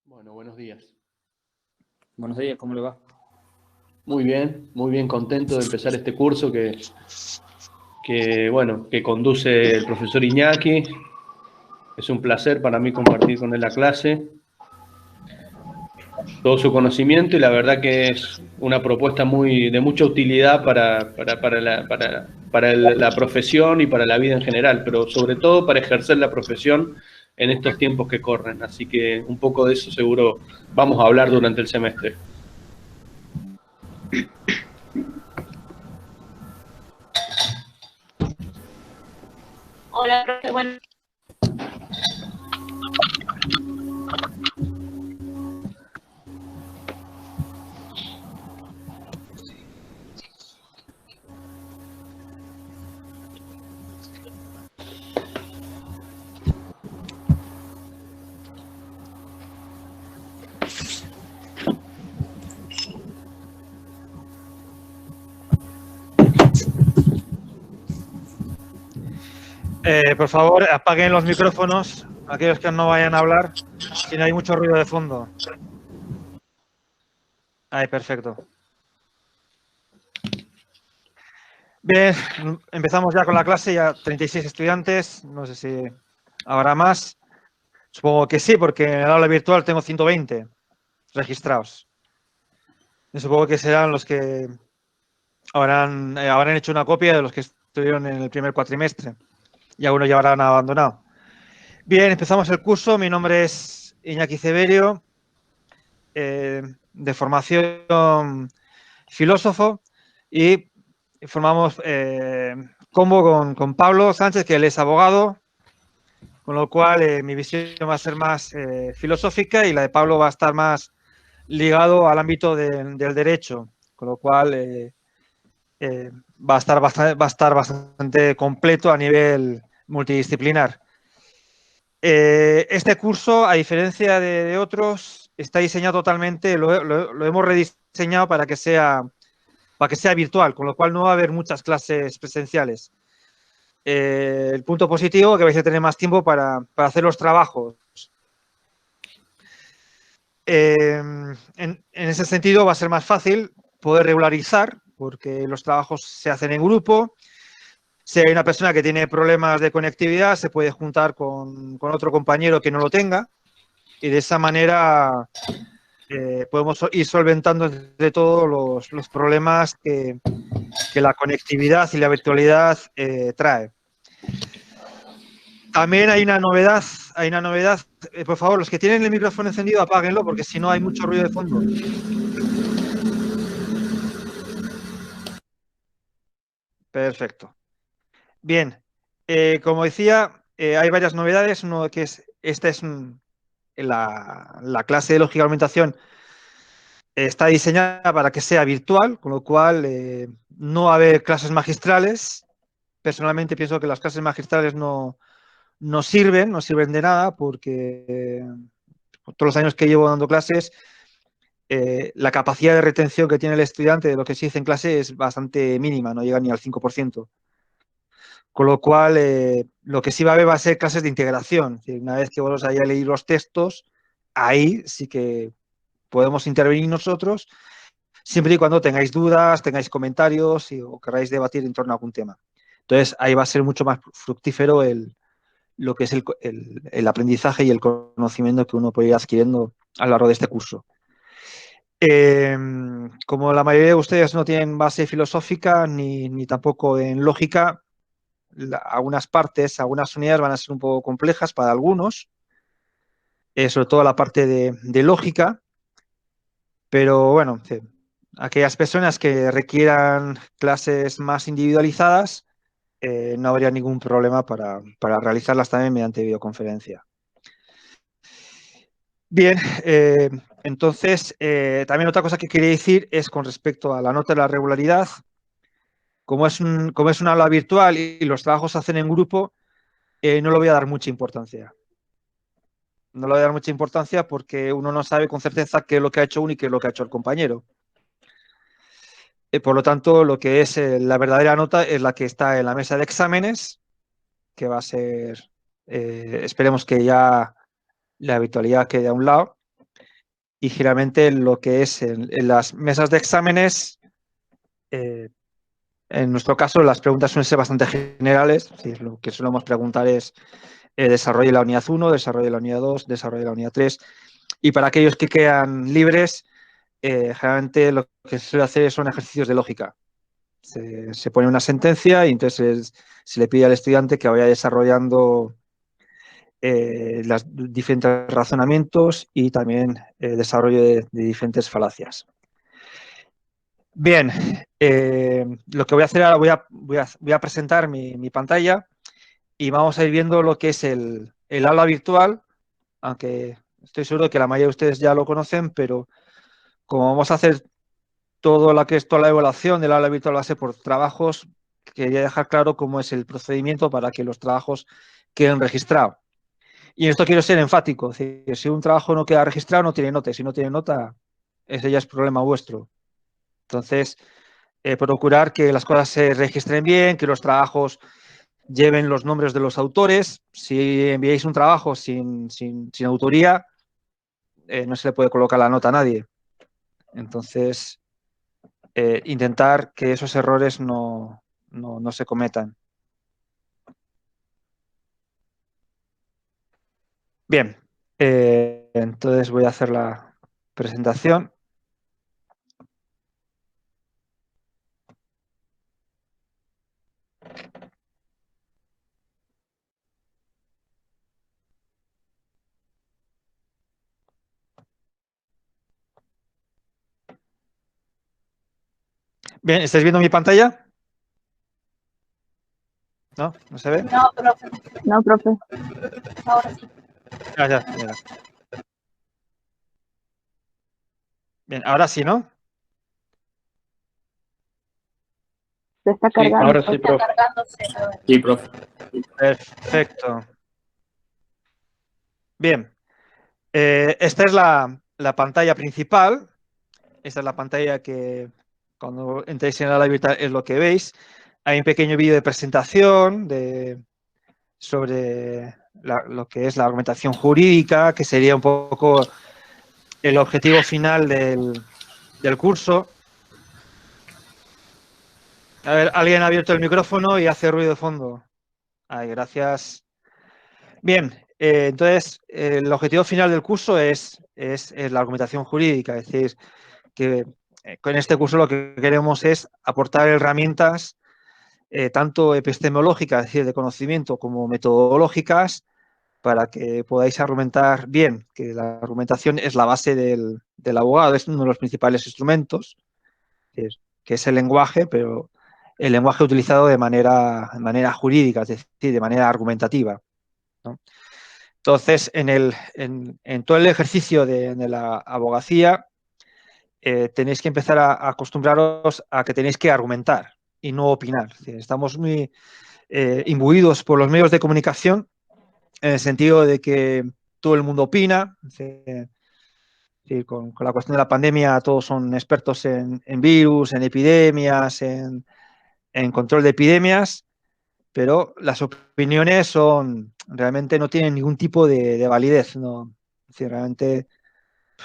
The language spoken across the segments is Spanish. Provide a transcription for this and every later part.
Bueno, buenos días. Buenos días, ¿cómo le va? Muy bien contento de empezar este curso que conduce el profesor Iñaki. Es un placer para mí compartir con él la clase, todo su conocimiento, y la verdad que es una propuesta de mucha utilidad para la profesión y para la vida en general, pero sobre todo para ejercer la profesión en estos tiempos que corren. Así que un poco de eso seguro vamos a hablar durante el semestre. Hola, profe. Bueno, Por favor, apaguen los micrófonos, aquellos que no vayan a hablar, si no hay mucho ruido de fondo. Ahí, perfecto. Bien, empezamos ya con la clase, ya 36 estudiantes, no sé si habrá más. Supongo que sí, porque en el aula virtual tengo 120 registrados. Y supongo que serán los que habrán hecho una copia de los que estuvieron en el primer cuatrimestre y algunos ya habrán abandonado. Bien, empezamos el curso. Mi nombre es Iñaki Ceberio, de formación filósofo, y formamos combo con Pablo Sánchez, que él es abogado, con lo cual mi visión va a ser más filosófica y la de Pablo va a estar más ligado al ámbito del derecho, con lo cual va a estar bastante completo a nivel multidisciplinar. Este curso, a diferencia de otros, está diseñado totalmente, lo hemos rediseñado para que sea virtual, con lo cual no va a haber muchas clases presenciales. El punto positivo, que vais a tener más tiempo para hacer los trabajos. En ese sentido va a ser más fácil poder regularizar, porque los trabajos se hacen en grupo. Si hay una persona que tiene problemas de conectividad, se puede juntar con otro compañero que no lo tenga, y de esa manera podemos ir solventando entre todos los problemas que la conectividad y la virtualidad trae. También hay una novedad. Por favor, los que tienen el micrófono encendido, apáguenlo, porque si no hay mucho ruido de fondo. Perfecto. Bien, como decía, hay varias novedades. Uno que es, esta es la clase de lógica de aumentación. Está diseñada para que sea virtual, con lo cual no va a haber clases magistrales. Personalmente pienso que las clases magistrales no sirven de nada, porque todos los años que llevo dando clases, la capacidad de retención que tiene el estudiante de lo que se dice en clase es bastante mínima, no llega ni al 5%. Con lo cual, lo que sí va a haber va a ser clases de integración. Una vez que vos hayáis leído los textos, ahí sí que podemos intervenir nosotros, siempre y cuando tengáis dudas, tengáis comentarios o queráis debatir en torno a algún tema. Entonces, ahí va a ser mucho más fructífero lo que es el aprendizaje y el conocimiento que uno puede ir adquiriendo a lo largo de este curso. Como la mayoría de ustedes no tienen base filosófica ni tampoco en lógica, algunas unidades van a ser un poco complejas para algunos, sobre todo la parte de lógica, pero bueno, aquellas personas que requieran clases más individualizadas, no habría ningún problema para realizarlas también mediante videoconferencia. Bien, entonces, también otra cosa que quería decir es con respecto a la nota de la regularidad. Como es una aula virtual y los trabajos se hacen en grupo, no le voy a dar mucha importancia. No le voy a dar mucha importancia porque uno no sabe con certeza qué es lo que ha hecho uno y qué es lo que ha hecho el compañero. Por lo tanto, lo que es la verdadera nota es la que está en la mesa de exámenes, que va a ser, esperemos que ya la virtualidad quede a un lado. y generalmente lo que es en las mesas de exámenes, en nuestro caso las preguntas suelen ser bastante generales, es decir, lo que solemos preguntar es desarrollo de la unidad 1, desarrollo de la unidad 2, desarrollo de la unidad 3, y para aquellos que quedan libres, generalmente lo que se suele hacer son ejercicios de lógica. Se pone una sentencia y entonces se le pide al estudiante que vaya desarrollando los diferentes razonamientos y también desarrollo de diferentes falacias. Bien, lo que voy a hacer ahora, voy a presentar mi pantalla y vamos a ir viendo lo que es el aula virtual, aunque estoy seguro que la mayoría de ustedes ya lo conocen, pero como vamos a hacer todo lo que es toda la evaluación del aula virtual va a ser por trabajos, quería dejar claro cómo es el procedimiento para que los trabajos queden registrados. Y en esto quiero ser enfático, es decir, si un trabajo no queda registrado no tiene nota, y si no tiene nota, ese ya es problema vuestro. Entonces, procurar que las cosas se registren bien, que los trabajos lleven los nombres de los autores. Si enviáis un trabajo sin autoría, no se le puede colocar la nota a nadie. Entonces, intentar que esos errores no se cometan. Bien, entonces voy a hacer la presentación. Bien, ¿estáis viendo mi pantalla? ¿No? ¿No se ve? No, profe. No, profe. Ahora sí. Ya. Bien, ahora sí, ¿no? Se está Sí, cargando. ahora sí, profe. Está cargándose. Sí, profe. Perfecto. Bien, esta es la pantalla principal. Esta es la pantalla que cuando entréis en la live es lo que veis. Hay un pequeño vídeo de presentación sobre lo que es la argumentación jurídica, que sería un poco el objetivo final del curso. A ver, alguien ha abierto el micrófono y hace ruido de fondo. Ay, gracias. Bien, entonces el objetivo final del curso es la argumentación jurídica, es decir, que con este curso lo que queremos es aportar herramientas tanto epistemológicas, es decir, de conocimiento, como metodológicas, para que podáis argumentar bien, que la argumentación es la base del abogado, es uno de los principales instrumentos, que es el lenguaje, pero el lenguaje utilizado de manera jurídica, es decir, de manera argumentativa, ¿no? Entonces, en todo el ejercicio de la abogacía, tenéis que empezar a acostumbraros a que tenéis que argumentar y no opinar. Es decir, estamos muy imbuidos por los medios de comunicación en el sentido de que todo el mundo opina. Con la cuestión de la pandemia todos son expertos en virus, en epidemias, en control de epidemias, pero las opiniones realmente no tienen ningún tipo de validez, ¿no? Es decir, realmente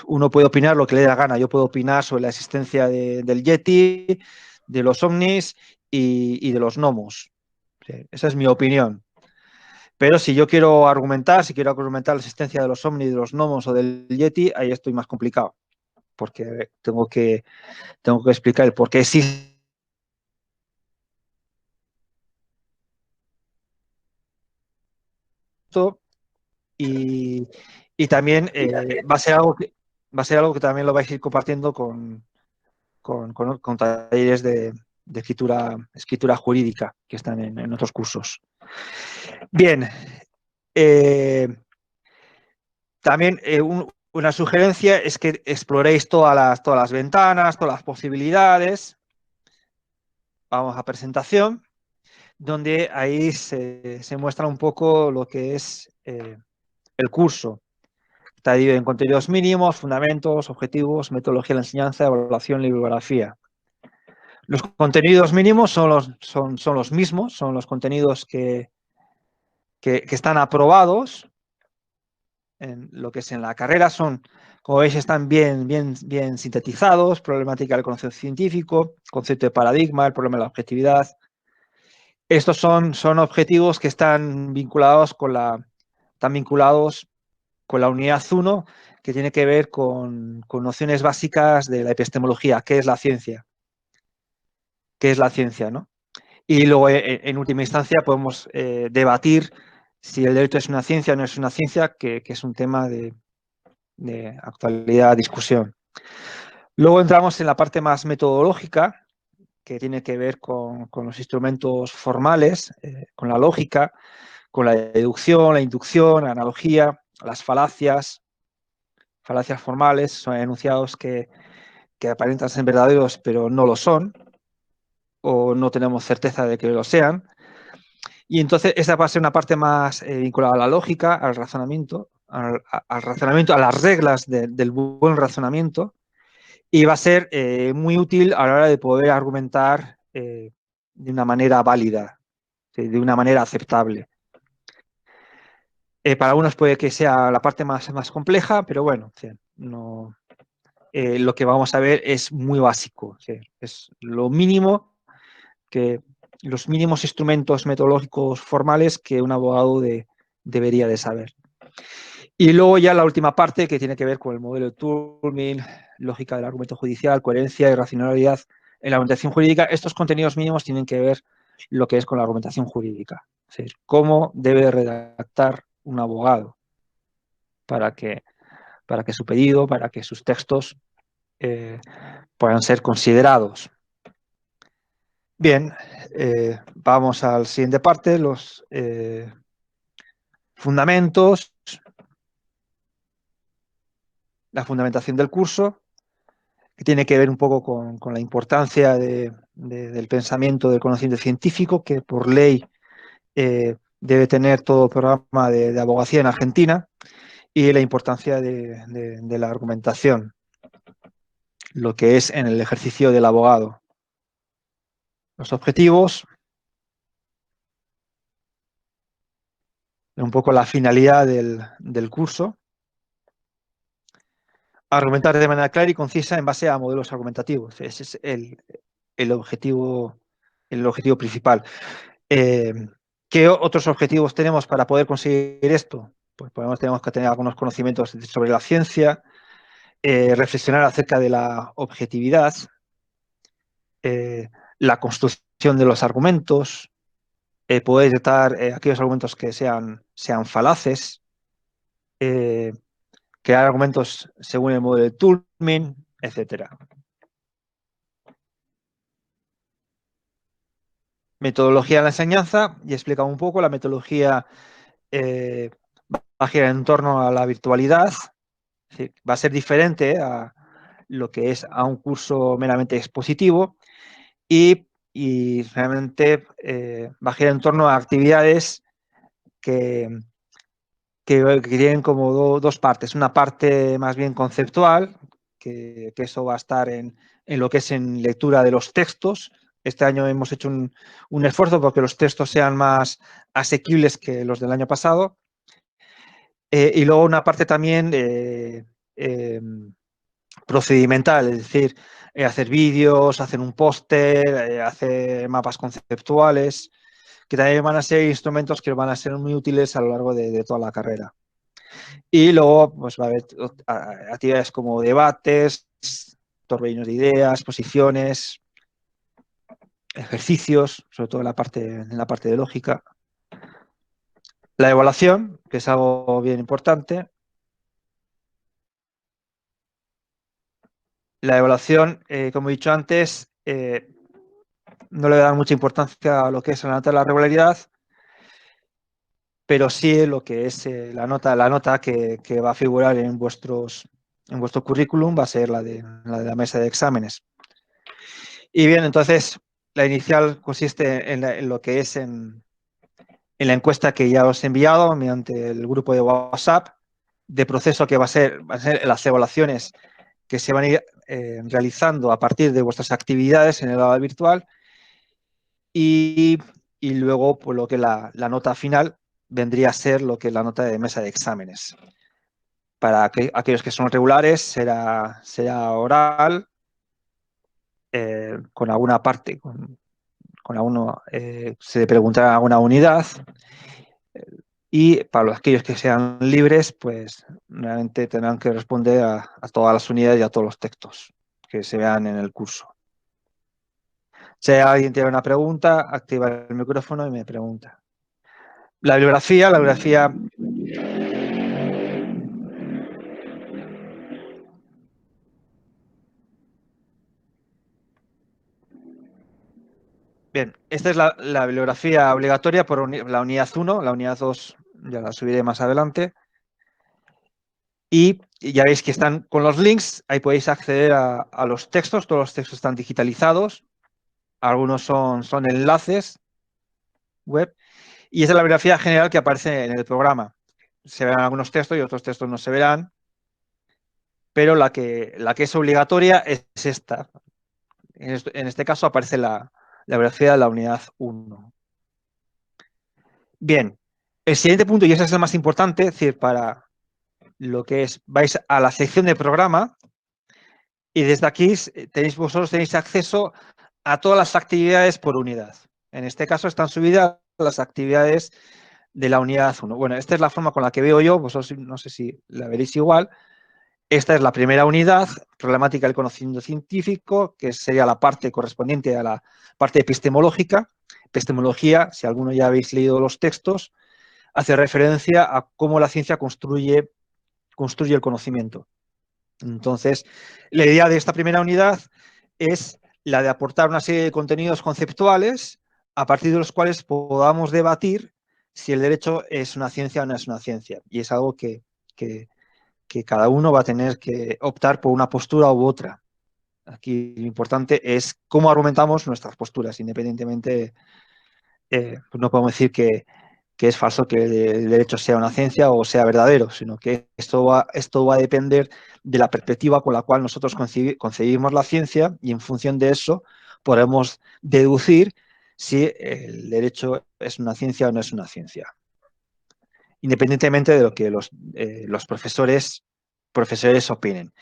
uno puede opinar lo que le dé la gana. Yo puedo opinar sobre la existencia del Yeti, de los ovnis y de los gnomos. Esa es mi opinión. Pero si yo quiero argumentar, si quiero argumentar la existencia de los ovnis, de los gnomos o del Yeti, ahí estoy más complicado, porque tengo que explicar el por qué existe. Y también va a ser algo que también lo vais a ir compartiendo con talleres de escritura jurídica que están en otros cursos. Bien, también una sugerencia es que exploréis todas las ventanas, todas las posibilidades. Vamos a presentación, donde ahí se muestra un poco lo que es el curso. Está dividido en contenidos mínimos, fundamentos, objetivos, metodología de la enseñanza, evaluación y bibliografía. Los contenidos mínimos son los mismos, son los contenidos que están aprobados en lo que es en la carrera, son Como veis, están bien sintetizados: problemática del conocimiento científico, concepto de paradigma, el problema de la objetividad. Estos son objetivos que están vinculados con la unidad 1, que tiene que ver con nociones básicas de la epistemología. ¿Qué es la ciencia? ¿Qué es la ciencia, no? Y luego, en última instancia, podemos debatir si el derecho es una ciencia o no es una ciencia, que es un tema de actualidad, discusión. Luego entramos en la parte más metodológica, que tiene que ver con los instrumentos formales, con la lógica, con la deducción, la inducción, la analogía, las falacias formales. Son enunciados que aparentan ser verdaderos, pero no lo son, o no tenemos certeza de que lo sean. Y entonces esa va a ser una parte más vinculada a la lógica, al razonamiento, a las reglas del buen razonamiento, y va a ser muy útil a la hora de poder argumentar de una manera válida, de una manera aceptable. Para algunos puede que sea la parte más compleja, pero bueno, no, lo que vamos a ver es muy básico. Es lo mínimo, los mínimos instrumentos metodológicos formales que un abogado debería de saber. Y luego ya la última parte, que tiene que ver con el modelo de Turing, lógica del argumento judicial, coherencia y racionalidad en la argumentación jurídica. Estos contenidos mínimos tienen que ver lo que es con la argumentación jurídica. Es decir, cómo debe redactar un abogado para que su pedido, para que sus textos puedan ser considerados. Bien, vamos al siguiente parte, los fundamentos, la fundamentación del curso, que tiene que ver un poco con la importancia del pensamiento del conocimiento científico, que por ley debe tener todo programa de abogacía en Argentina, y la importancia de la argumentación, lo que es en el ejercicio del abogado. Los objetivos, un poco la finalidad del curso. Argumentar de manera clara y concisa en base a modelos argumentativos. Ese es el objetivo principal. ¿Qué otros objetivos tenemos para poder conseguir esto? Pues tenemos que tener algunos conocimientos sobre la ciencia, reflexionar acerca de la objetividad, la construcción de los argumentos, poder detectar aquellos argumentos que sean falaces, crear argumentos según el modelo de Turing, etc. Metodología de la enseñanza, y explica un poco. La metodología va a girar en torno a la virtualidad. Es decir, va a ser diferente a lo que es a un curso meramente expositivo, y realmente va a girar en torno a actividades que tienen como dos partes. Una parte más bien conceptual, que eso va a estar en lo que es en lectura de los textos. Este año hemos hecho un esfuerzo porque los textos sean más asequibles que los del año pasado. Y luego una parte también procedimental, es decir, hacer vídeos, hacer un póster, hacer mapas conceptuales, que también van a ser instrumentos que van a ser muy útiles a lo largo de toda la carrera. Y luego pues va a haber actividades como debates, torbellinos de ideas, posiciones, ejercicios, sobre todo en la parte de lógica. La evaluación, que es algo bien importante. La evaluación, como he dicho antes, no le da mucha importancia a lo que es la nota de la regularidad, pero sí lo que es la nota que va a figurar en vuestro currículum va a ser la de la mesa de exámenes. Y bien, entonces, la inicial consiste en lo que es en la encuesta que ya os he enviado mediante el grupo de WhatsApp, de proceso que va a ser las evaluaciones que se van a ir realizando a partir de vuestras actividades en el aula virtual, y luego pues, lo que la nota final vendría a ser lo que es la nota de mesa de exámenes. Para aquellos que son regulares será oral, con alguna parte, con alguno se preguntará alguna unidad. Y para aquellos que sean libres, pues realmente tendrán que responder a todas las unidades y a todos los textos que se vean en el curso. Si alguien tiene una pregunta, activa el micrófono y me pregunta. La bibliografía. Bien, esta es la bibliografía obligatoria por la unidad 1, la unidad 2 ya la subiré más adelante. Y ya veis que están con los links, ahí podéis acceder a los textos, todos los textos están digitalizados, algunos son enlaces web, y esa es la bibliografía general que aparece en el programa. Se verán algunos textos y otros textos no se verán, pero la que es obligatoria es esta. En este caso aparece la bibliografía de la unidad 1. Bien, el siguiente punto, y ese es el más importante, es decir, para lo que es, vais a la sección de programa y desde aquí vosotros tenéis acceso a todas las actividades por unidad. En este caso están subidas las actividades de la unidad 1. Bueno, esta es la forma con la que veo yo, vosotros no sé si la veréis igual. Esta es la primera unidad, problemática del conocimiento científico, que sería la parte correspondiente a la parte epistemológica. Epistemología, si alguno ya habéis leído los textos, hace referencia a cómo la ciencia construye el conocimiento. Entonces, la idea de esta primera unidad es la de aportar una serie de contenidos conceptuales a partir de los cuales podamos debatir si el derecho es una ciencia o no es una ciencia. Y es algo que cada uno va a tener que optar por una postura u otra. Aquí lo importante es cómo argumentamos nuestras posturas, independientemente, pues no podemos decir que es falso que el derecho sea una ciencia o sea verdadero, sino que esto va a depender de la perspectiva con la cual nosotros concebimos la ciencia y en función de eso podemos deducir si el derecho es una ciencia o no es una ciencia. Independientemente de lo que los profesores opinen.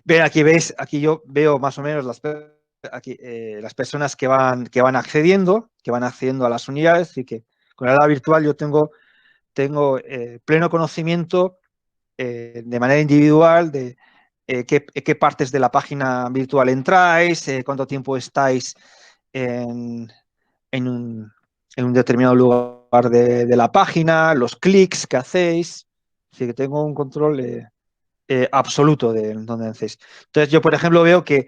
Bien, aquí veis, aquí yo veo más o menos las personas que van accediendo a las unidades y que con el aula virtual yo tengo pleno conocimiento de manera individual de qué partes de la página virtual entráis, cuánto tiempo estáis en un determinado lugar de la página, los clics que hacéis. Así que tengo un control absoluto de dónde hacéis. Entonces yo, por ejemplo, veo que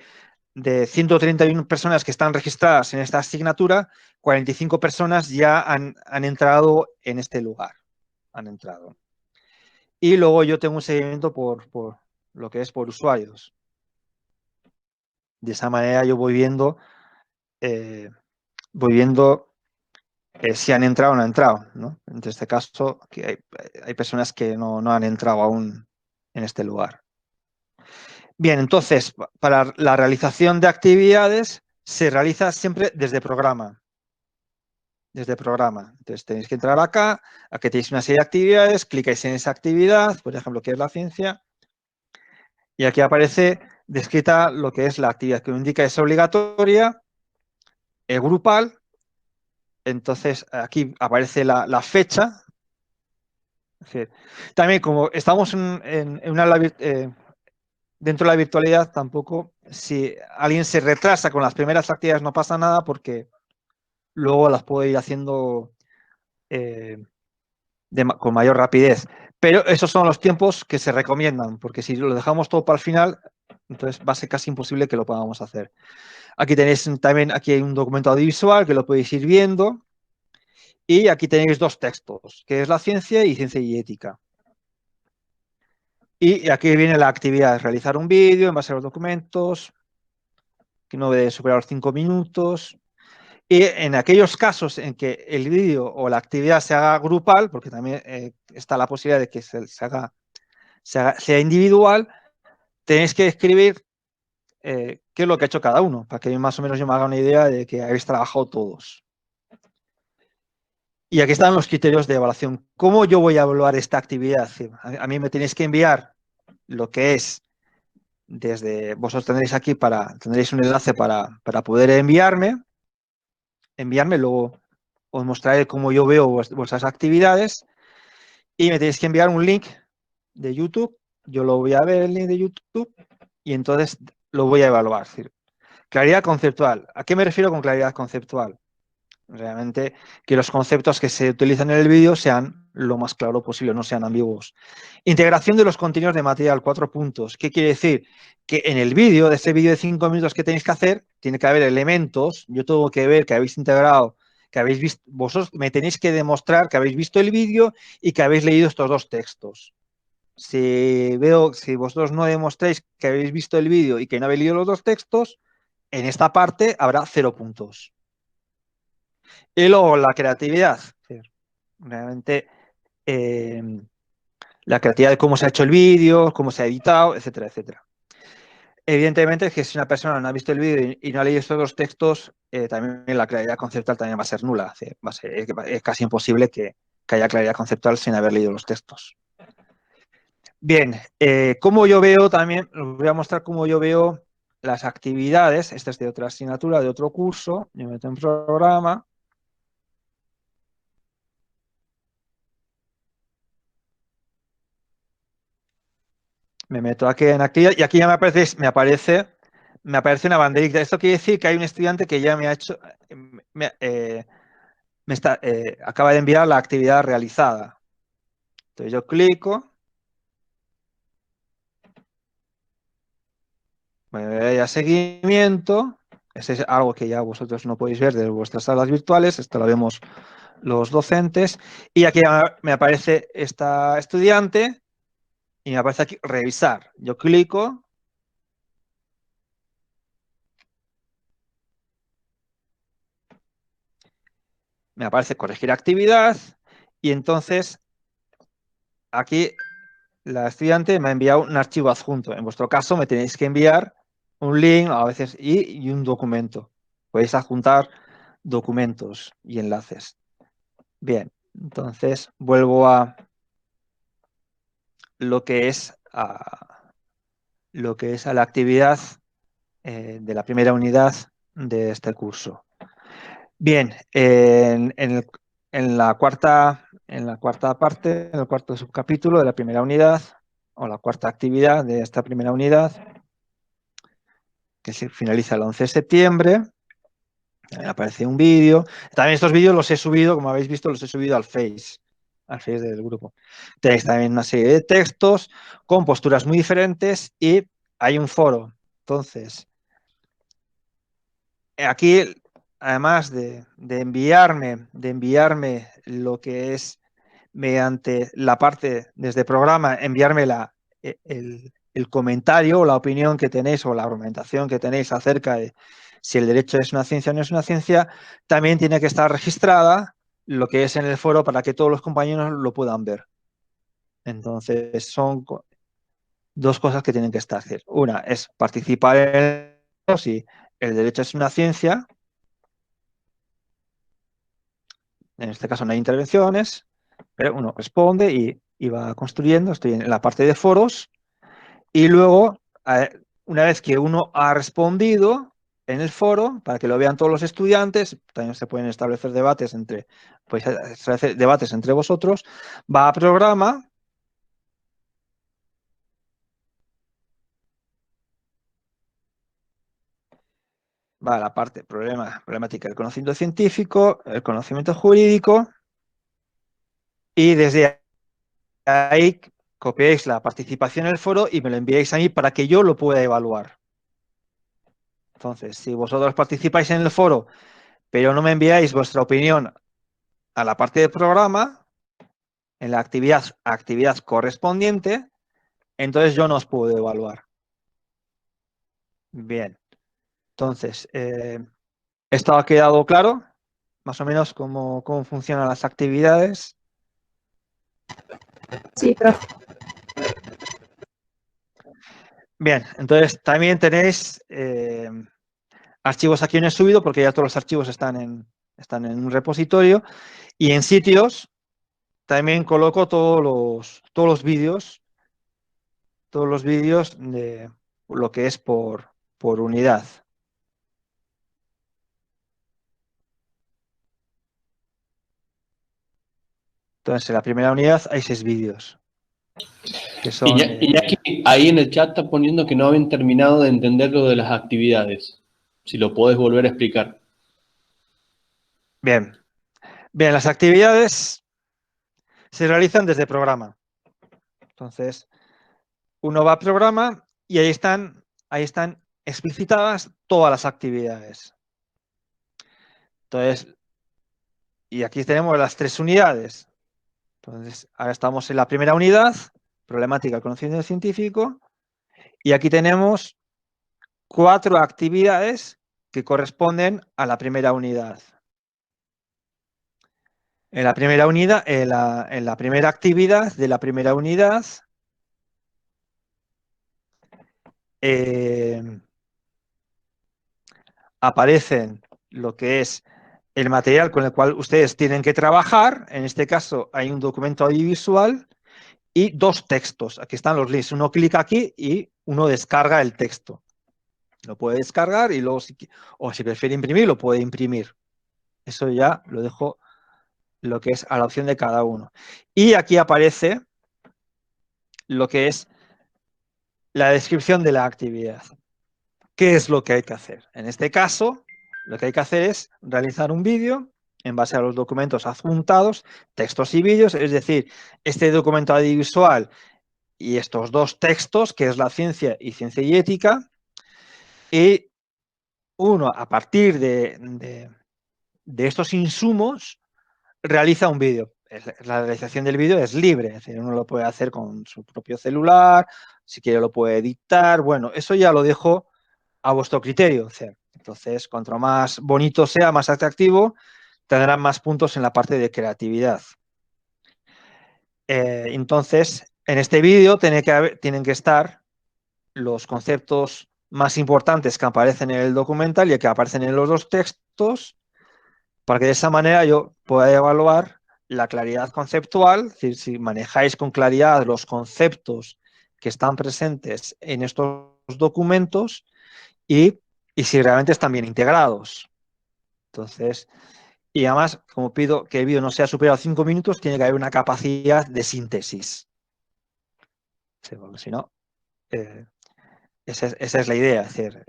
de 131 personas que están registradas en esta asignatura, 45 personas ya han entrado en este lugar. Han entrado. Y luego yo tengo un seguimiento por lo que es por usuarios. De esa manera yo voy viendo si han entrado o no han entrado, ¿no? En este caso, que hay personas que no han entrado aún en este lugar. Bien, entonces, para la realización de actividades se realiza siempre desde programa. Desde programa. Entonces tenéis que entrar acá, aquí tenéis una serie de actividades, clicáis en esa actividad, por ejemplo, que es la ciencia, y aquí aparece descrita lo que es la actividad que indica es obligatoria, grupal. Entonces aquí aparece la fecha. Es decir, también como estamos en una dentro de la virtualidad, tampoco, si alguien se retrasa con las primeras actividades no pasa nada porque luego las puedo ir haciendo con mayor rapidez. Pero esos son los tiempos que se recomiendan, porque si lo dejamos todo para el final, entonces va a ser casi imposible que lo podamos hacer. Aquí tenéis también, aquí hay un documento audiovisual que lo podéis ir viendo. Y aquí tenéis dos textos, que es la ciencia y ciencia y ética. Y aquí viene la actividad, realizar un vídeo en base a los documentos, que no debe superar los 5 minutos. Y en aquellos casos en que el vídeo o la actividad se haga grupal, porque también está la posibilidad de que sea individual, tenéis que escribir qué es lo que ha hecho cada uno, para que más o menos yo me haga una idea de que habéis trabajado todos. Y aquí están los criterios de evaluación. ¿Cómo yo voy a evaluar esta actividad? A mí me tenéis que enviar lo que es desde, vosotros tendréis aquí tendréis un enlace para poder enviarme, luego os mostraré cómo yo veo vuestras actividades y me tenéis que enviar un link de YouTube, yo lo voy a ver el link de YouTube y entonces lo voy a evaluar. Es decir, claridad conceptual. ¿A qué me refiero con claridad conceptual? Realmente que los conceptos que se utilizan en el vídeo sean lo más claro posible, no sean ambiguos. Integración de los contenidos de material, 4 puntos. ¿Qué quiere decir? Que en el vídeo, de ese vídeo de 5 minutos que tenéis que hacer, tiene que haber elementos, yo tengo que ver que habéis integrado, que habéis visto, vosotros me tenéis que demostrar que habéis visto el vídeo y que habéis leído estos 2 textos. Si vosotros no demostráis que habéis visto el vídeo y que no habéis leído los 2 textos, en esta parte habrá 0 puntos. Y luego la creatividad. Realmente la creatividad de cómo se ha hecho el vídeo, cómo se ha editado, etcétera, etcétera. Evidentemente que si una persona no ha visto el vídeo y no ha leído estos 2 textos, también la claridad conceptual también va a ser nula. Es casi imposible que haya claridad conceptual sin haber leído los textos. Bien, como yo veo también, os voy a mostrar cómo yo veo las actividades. Esta es de otra asignatura, de otro curso. Yo me meto en programa. Me meto aquí en actividad y aquí ya me aparece una banderita. Esto quiere decir que hay un estudiante que ya me ha hecho, acaba de enviar la actividad realizada. Entonces yo clico. Me voy a seguimiento. Ese es algo que ya vosotros no podéis ver de vuestras salas virtuales. Esto lo vemos los docentes. Y aquí me aparece esta estudiante y me aparece aquí revisar. Yo clico. Me aparece corregir actividad y entonces aquí la estudiante me ha enviado un archivo adjunto. En vuestro caso me tenéis que enviar un link a veces y un documento. Podéis adjuntar documentos y enlaces. Bien, entonces vuelvo a lo que es a la actividad de la primera unidad de este curso. Bien, en la cuarta parte, en el cuarto subcapítulo de la primera unidad, o la cuarta actividad de esta primera unidad, que se finaliza el 11 de septiembre, aparece un vídeo. También estos vídeos los he subido, como habéis visto, los he subido al Face del grupo. Tenéis también una serie de textos con posturas muy diferentes y hay un foro. Entonces, aquí, además de enviarme lo que es mediante la parte desde programa, enviarme el comentario o la opinión que tenéis o la argumentación que tenéis acerca de si el derecho es una ciencia o no es una ciencia, también tiene que estar registrada lo que es en el foro para que todos los compañeros lo puedan ver. Entonces, son 2 cosas que tienen que estar. Una es participar en si el derecho es una ciencia. En este caso no hay intervenciones, pero uno responde y va construyendo. Estoy en la parte de foros y luego, una vez que uno ha respondido en el foro, para que lo vean todos los estudiantes, también se pueden establecer debates entre vosotros, va a programa. Va a la parte problemática del conocimiento científico, el conocimiento jurídico, y desde ahí copiáis la participación en el foro y me lo enviáis a mí para que yo lo pueda evaluar. Entonces, si vosotros participáis en el foro, pero no me enviáis vuestra opinión a la parte del programa, en la actividad correspondiente, entonces yo no os puedo evaluar. Bien. Entonces, ¿esto ha quedado claro? Más o menos cómo funcionan las actividades. Sí, profe. Bien, entonces también tenéis archivos aquí no he subido porque ya todos los archivos están en un repositorio y en sitios también coloco todos los vídeos todos los vídeos de lo que es por unidad. Entonces, en la primera unidad hay 6 vídeos. Que son, Iñaki, ahí en el chat está poniendo que no habían terminado de entender lo de las actividades. Si lo podés volver a explicar. Bien. Bien, las actividades se realizan desde programa. Entonces, uno va a programa y ahí están explicitadas todas las actividades. Entonces, y aquí tenemos las 3 unidades. Entonces, ahora estamos en la primera unidad, problemática del conocimiento científico, y aquí tenemos 4 actividades que corresponden a la primera unidad. En la primera unidad, en la primera actividad de la primera unidad, aparecen lo que es el material con el cual ustedes tienen que trabajar. En este caso hay un documento audiovisual y 2 textos. Aquí están los links. Uno clica aquí y uno descarga el texto. Lo puede descargar y luego, o si prefiere imprimir, lo puede imprimir. Eso ya lo dejo lo que es a la opción de cada uno. Y aquí aparece lo que es la descripción de la actividad. ¿Qué es lo que hay que hacer? En este caso, lo que hay que hacer es realizar un vídeo en base a los documentos adjuntados, textos y vídeos, es decir, este documento audiovisual y estos 2 textos, que es la ciencia y ética, y uno, a partir de estos insumos, realiza un vídeo. La realización del vídeo es libre, es decir, uno lo puede hacer con su propio celular, si quiere lo puede editar, bueno, eso ya lo dejo a vuestro criterio. Entonces, cuanto más bonito sea, más atractivo, tendrán más puntos en la parte de creatividad. Entonces, en este vídeo tienen que estar los conceptos más importantes que aparecen en el documental y que aparecen en los 2 textos, para que de esa manera yo pueda evaluar la claridad conceptual, es decir, si manejáis con claridad los conceptos que están presentes en estos documentos y si realmente están bien integrados. Entonces, y además, como pido que el vídeo no sea superior a 5 minutos, tiene que haber una capacidad de síntesis. Sí, porque si no, esa es la idea. Es decir,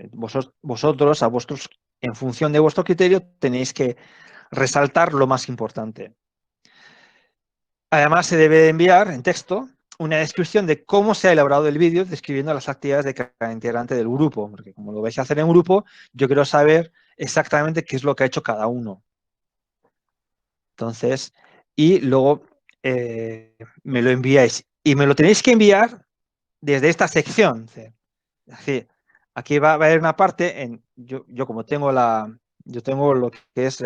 vosotros, en función de vuestro criterio, tenéis que resaltar lo más importante. Además, se debe enviar en texto una descripción de cómo se ha elaborado el vídeo, describiendo las actividades de cada integrante del grupo, porque como lo vais a hacer en grupo, yo quiero saber exactamente qué es lo que ha hecho cada uno. Entonces, y luego me lo enviáis. Y me lo tenéis que enviar desde esta sección. Es decir, aquí va a haber una parte, yo como tengo yo tengo lo que es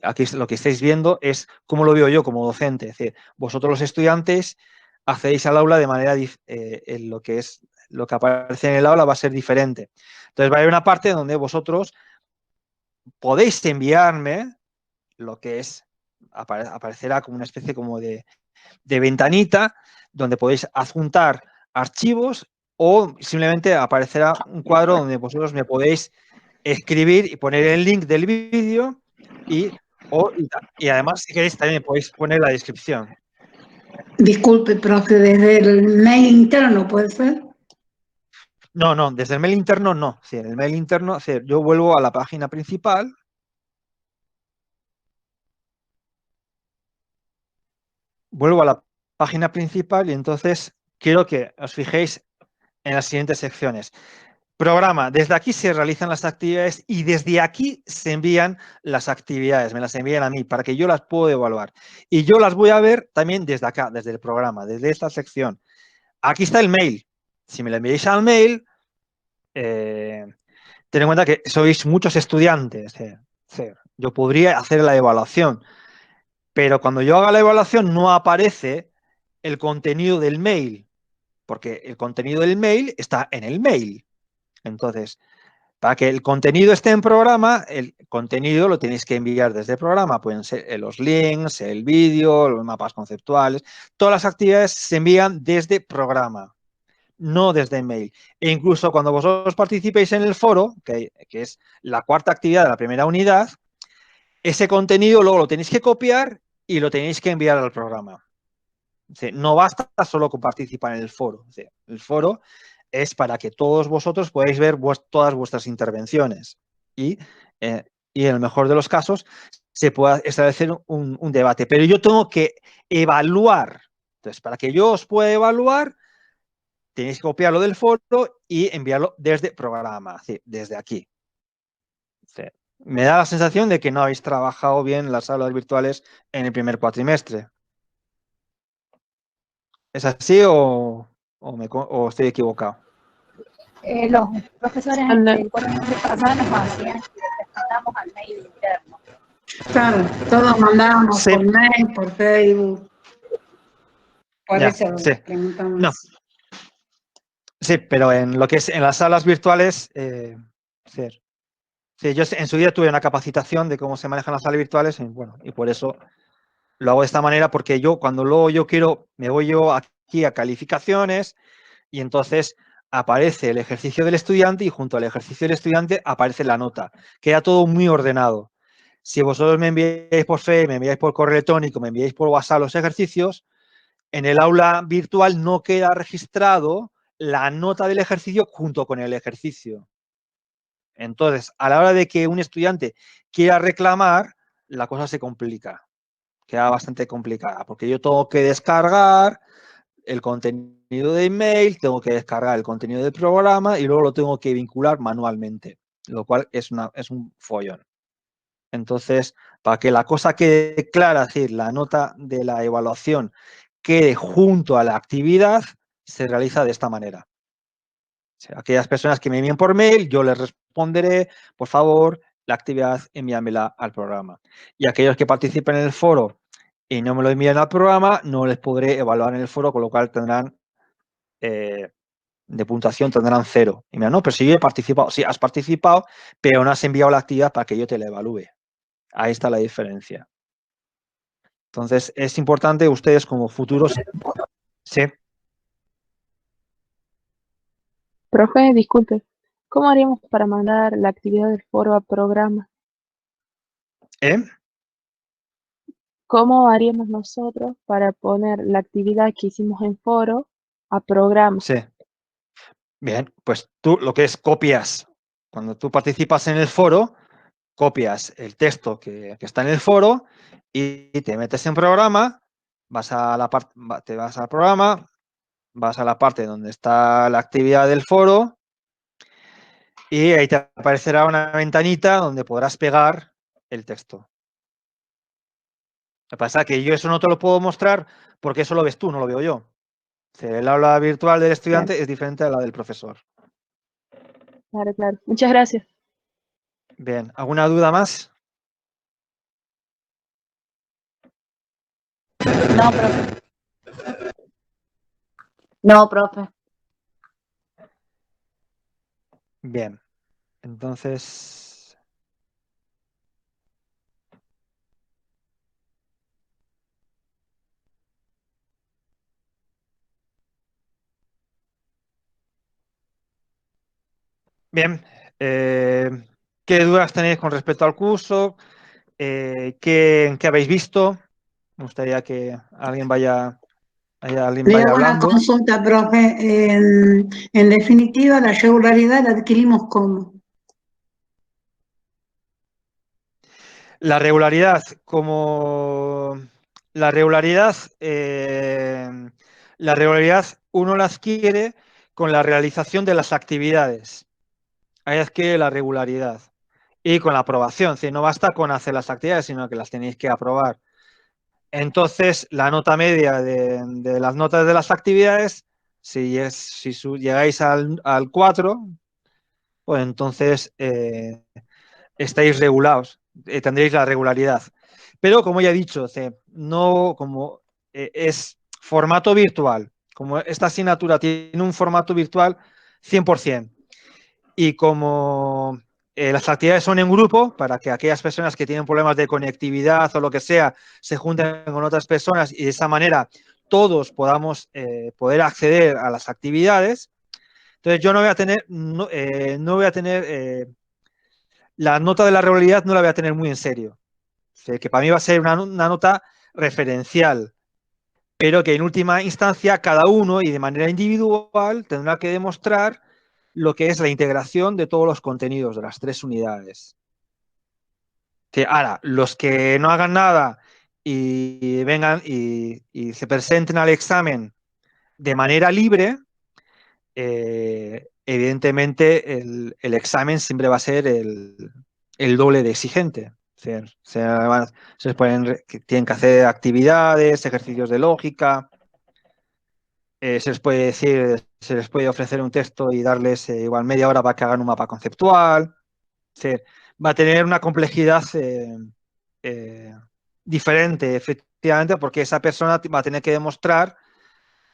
aquí lo que estáis viendo es cómo lo veo yo como docente. Es decir, vosotros los estudiantes accedéis al aula de manera, lo que aparece en el aula va a ser diferente. Entonces va a haber una parte donde vosotros podéis enviarme lo que es, aparecerá como una especie como de ventanita donde podéis adjuntar archivos o simplemente aparecerá un cuadro donde vosotros me podéis escribir y poner el link del vídeo y además, si queréis, también me podéis poner la descripción. Disculpe, profe, desde el mail interno, ¿puede ser? No, desde el mail interno no. Sí, en el mail interno, yo vuelvo a la página principal. Vuelvo a la página principal y entonces quiero que os fijéis en las siguientes secciones. Programa. Desde aquí se realizan las actividades y desde aquí se envían las actividades. Me las envían a mí para que yo las pueda evaluar. Y yo las voy a ver también desde acá, desde el programa, desde esta sección. Aquí está el mail. Si me lo enviáis al mail, ten en cuenta que sois muchos estudiantes. Yo podría hacer la evaluación, pero cuando yo haga la evaluación no aparece el contenido del mail, porque el contenido del mail está en el mail. Entonces, para que el contenido esté en programa, el contenido lo tenéis que enviar desde el programa. Pueden ser los links, el vídeo, los mapas conceptuales. Todas las actividades se envían desde programa. no desde email. E incluso cuando vosotros participéis en el foro, que es la cuarta actividad de la primera unidad, ese contenido luego lo tenéis que copiar y lo tenéis que enviar al programa. No basta solo con participar en el foro. El foro es para que todos vosotros podáis ver todas vuestras intervenciones y en el mejor de los casos se pueda establecer un debate. Pero yo tengo que evaluar. Entonces, para que yo os pueda evaluar, tenéis que copiarlo del foro y enviarlo desde programa, desde aquí. Me da la sensación de que no habéis trabajado bien las aulas virtuales en el primer cuatrimestre. ¿Es así o estoy equivocado? Los profesores Anda. del cuatrimestre pasado nos hacían que respondamos al mail interno. Claro, todos mandábamos Sí. por mail, por Facebook. Por Ya, eso sí. preguntamos. No. Sí, pero en lo que es en las salas virtuales, sí, yo en su día tuve una capacitación de cómo se manejan las salas virtuales y por eso lo hago de esta manera, porque cuando luego yo quiero, me voy yo aquí a calificaciones y entonces aparece el ejercicio del estudiante y junto al ejercicio del estudiante aparece la nota. Queda todo muy ordenado. Si vosotros me enviáis por Facebook, me enviáis por correo electrónico, me enviáis por WhatsApp los ejercicios, en el aula virtual no queda registrado la nota del ejercicio junto con el ejercicio. Entonces, a la hora de que un estudiante quiera reclamar, la cosa se complica. Queda bastante complicada, porque yo tengo que descargar el contenido de email, tengo que descargar el contenido del programa y luego lo tengo que vincular manualmente, lo cual es un follón. Entonces, para que la cosa quede clara, es decir, la nota de la evaluación quede junto a la actividad, se realiza de esta manera. O sea, aquellas personas que me envíen por mail, yo les responderé, por favor, la actividad envíamela al programa. Y aquellos que participen en el foro y no me lo envíen al programa, no les podré evaluar en el foro, con lo cual tendrán, de puntuación tendrán 0. Y me dirán, no, pero si yo he participado. Sí, has participado, pero no has enviado la actividad para que yo te la evalúe. Ahí está la diferencia. Entonces, es importante ustedes como futuros... Sí. Profe, disculpe, ¿cómo haríamos para mandar la actividad del foro a programa? ¿Cómo haríamos nosotros para poner la actividad que hicimos en foro a programa? Sí. Bien, pues tú lo que es copias. Cuando tú participas en el foro, copias el texto que está en el foro y te metes en programa, te vas al programa, vas a la parte donde está la actividad del foro y ahí te aparecerá una ventanita donde podrás pegar el texto. Lo que pasa es que yo eso no te lo puedo mostrar porque eso lo ves tú, no lo veo yo. El aula virtual del estudiante es diferente a la del profesor. Claro, claro. Muchas gracias. Bien, ¿alguna duda más? No, profe. No, profe. Bien, entonces... Bien, ¿qué dudas tenéis con respecto al curso? ¿Qué habéis visto? Me gustaría que alguien vaya Le hago una hablando. consulta, profe. En definitiva, la regularidad la adquirimos ¿cómo? La regularidad, la regularidad uno la adquiere con la realización de las actividades. Ahí adquiere la regularidad. Y con la aprobación, no basta con hacer las actividades, sino que las tenéis que aprobar. Entonces, la nota media de las notas de las actividades, si llegáis al 4, pues entonces estáis regulados, tendréis la regularidad. Pero como ya he dicho, no como es formato virtual, como esta asignatura tiene un formato virtual 100%, y como las actividades son en grupo, para que aquellas personas que tienen problemas de conectividad o lo que sea, se junten con otras personas y de esa manera todos podamos poder acceder a las actividades. Entonces yo no voy a tener, la nota de la regularidad no la voy a tener muy en serio. O sea, que para mí va a ser una nota referencial, pero que en última instancia cada uno y de manera individual tendrá que demostrar lo que es la integración de todos los contenidos de las 3 unidades. Ahora, los que no hagan nada y vengan y se presenten al examen de manera libre, evidentemente el examen siempre va a ser el doble de exigente. Tienen que hacer actividades, ejercicios de lógica, se les puede decir, se les puede ofrecer un texto y darles igual media hora para que hagan un mapa conceptual. Va a tener una complejidad diferente, efectivamente, porque esa persona va a tener que demostrar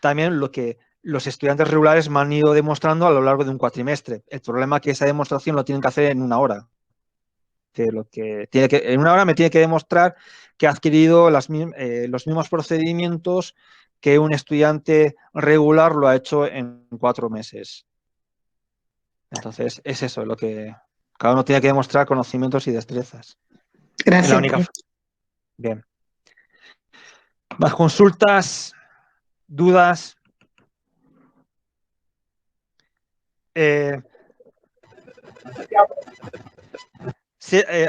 también lo que los estudiantes regulares me han ido demostrando a lo largo de un cuatrimestre. El problema es que esa demostración lo tienen que hacer en 1 hora. En 1 hora me tiene que demostrar que ha adquirido los mismos procedimientos que un estudiante regular lo ha hecho en 4 meses. Entonces, es eso, lo que cada uno tiene que demostrar conocimientos y destrezas. Gracias. La única... Bien. Más consultas, dudas.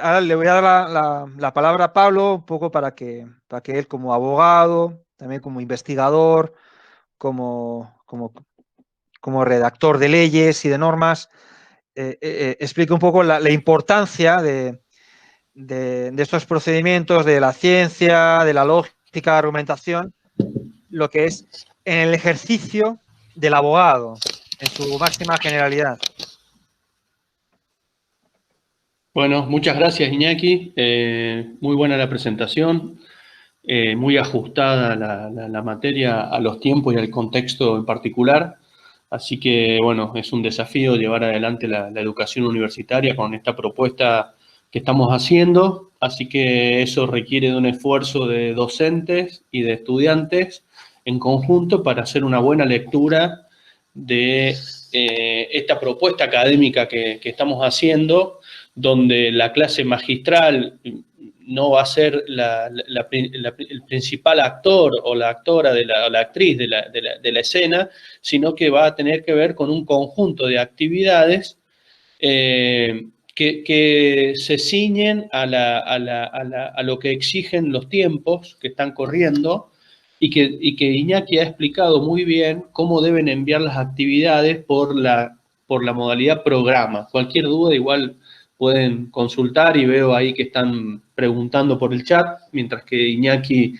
Ahora le voy a dar la palabra a Pablo un poco para que él como abogado, también como investigador, como redactor de leyes y de normas, explique un poco la importancia de estos procedimientos, de la ciencia, de la lógica, argumentación, lo que es en el ejercicio del abogado, en su máxima generalidad. Bueno, muchas gracias, Iñaki. Muy buena la presentación, muy ajustada la materia a los tiempos y al contexto en particular. Así que, bueno, es un desafío llevar adelante la educación universitaria con esta propuesta que estamos haciendo. Así que eso requiere de un esfuerzo de docentes y de estudiantes en conjunto para hacer una buena lectura de esta propuesta académica que estamos haciendo, donde la clase magistral no va a ser el principal actor o la actora o la actriz de la escena, sino que va a tener que ver con un conjunto de actividades que se ciñen a lo que exigen los tiempos que están corriendo y que Iñaki ha explicado muy bien cómo deben enviar las actividades por la modalidad programa. Cualquier duda igual pueden consultar y veo ahí que están preguntando por el chat, mientras que Iñaki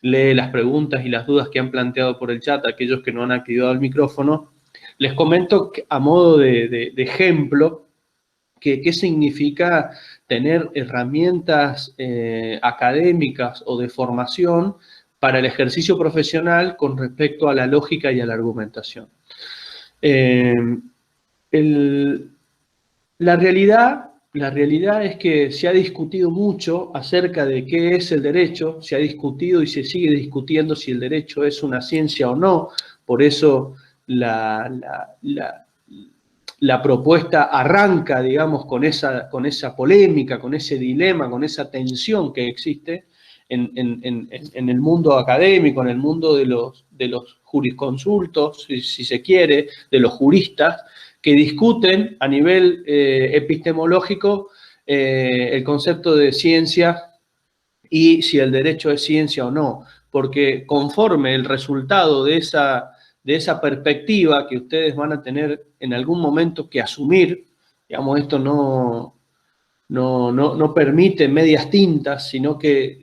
lee las preguntas y las dudas que han planteado por el chat a aquellos que no han activado el micrófono. Les comento que, a modo de ejemplo, qué significa tener herramientas académicas o de formación para el ejercicio profesional con respecto a la lógica y a la argumentación. La realidad es que se ha discutido mucho acerca de qué es el derecho, se ha discutido y se sigue discutiendo si el derecho es una ciencia o no, por eso la propuesta arranca, digamos, con esa polémica, con ese dilema, con esa tensión que existe en el mundo académico, en el mundo de los jurisconsultos, si se quiere, de los juristas, que discuten a nivel epistemológico el concepto de ciencia y si el derecho es ciencia o no, porque conforme el resultado de esa perspectiva que ustedes van a tener en algún momento que asumir, digamos, esto no permite medias tintas, sino que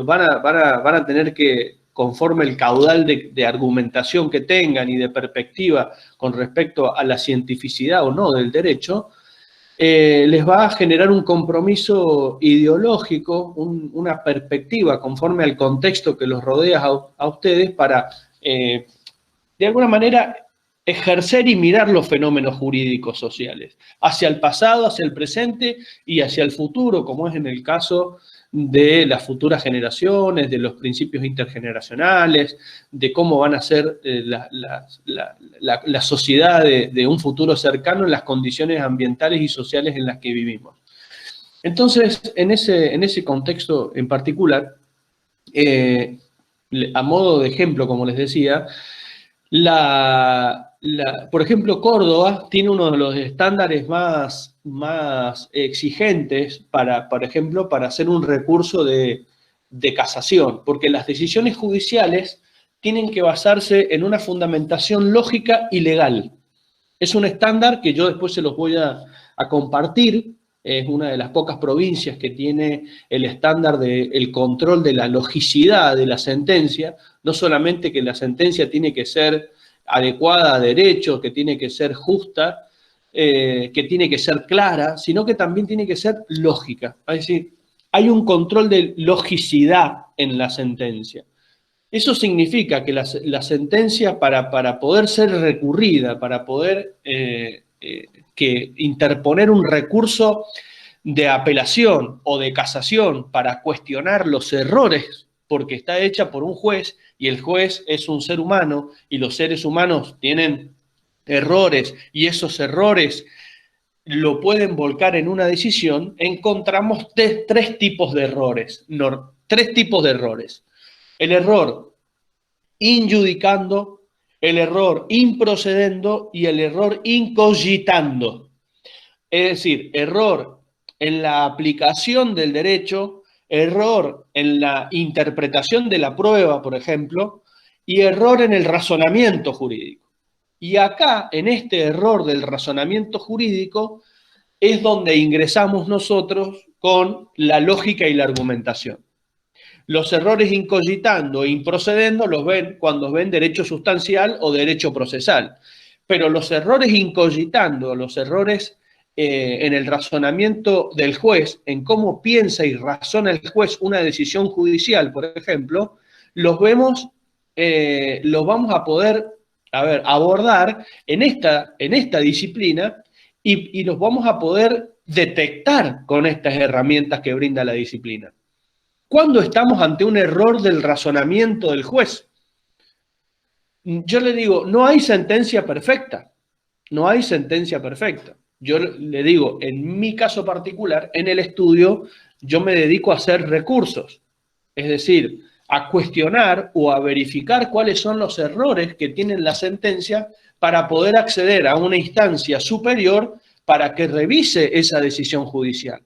van a tener que, conforme el caudal de argumentación que tengan y de perspectiva con respecto a la cientificidad o no del derecho, les va a generar un compromiso ideológico, una perspectiva conforme al contexto que los rodea a ustedes para, de alguna manera, ejercer y mirar los fenómenos jurídicos sociales, hacia el pasado, hacia el presente y hacia el futuro, como es en el caso de las futuras generaciones, de los principios intergeneracionales, de cómo van a ser la sociedad de un futuro cercano en las condiciones ambientales y sociales en las que vivimos. Entonces, en ese contexto en particular, a modo de ejemplo, como les decía, por ejemplo, Córdoba tiene uno de los estándares más exigentes por ejemplo, para hacer un recurso de casación, porque las decisiones judiciales tienen que basarse en una fundamentación lógica y legal. Es un estándar que yo después se los voy a compartir. Es una de las pocas provincias que tiene el estándar del control de la logicidad de la sentencia, no solamente que la sentencia tiene que ser adecuada a derecho, que tiene que ser justa, que tiene que ser clara, sino que también tiene que ser lógica. Es decir, hay un control de logicidad en la sentencia. Eso significa que la sentencia, para poder ser recurrida, para poder interponer un recurso de apelación o de casación para cuestionar los errores, porque está hecha por un juez y el juez es un ser humano y los seres humanos tienen errores y esos errores lo pueden volcar en una decisión, encontramos tres tipos de errores. Tres tipos de errores. El error injudicando, el error improcedendo y el error incogitando. Es decir, error en la aplicación del derecho, error en la interpretación de la prueba, por ejemplo, y error en el razonamiento jurídico. Y acá, en este error del razonamiento jurídico, es donde ingresamos nosotros con la lógica y la argumentación. Los errores incogitando e improcedendo los ven cuando ven derecho sustancial o derecho procesal. Pero los errores incogitando, los errores en el razonamiento del juez, en cómo piensa y razona el juez una decisión judicial, por ejemplo, los vamos a poder abordar en esta disciplina y los vamos a poder detectar con estas herramientas que brinda la disciplina. ¿Cuándo estamos ante un error del razonamiento del juez? Yo le digo, no hay sentencia perfecta. No hay sentencia perfecta. Yo le digo, en mi caso particular, en el estudio, yo me dedico a hacer recursos. Es decir, a cuestionar o a verificar cuáles son los errores que tienen la sentencia para poder acceder a una instancia superior para que revise esa decisión judicial.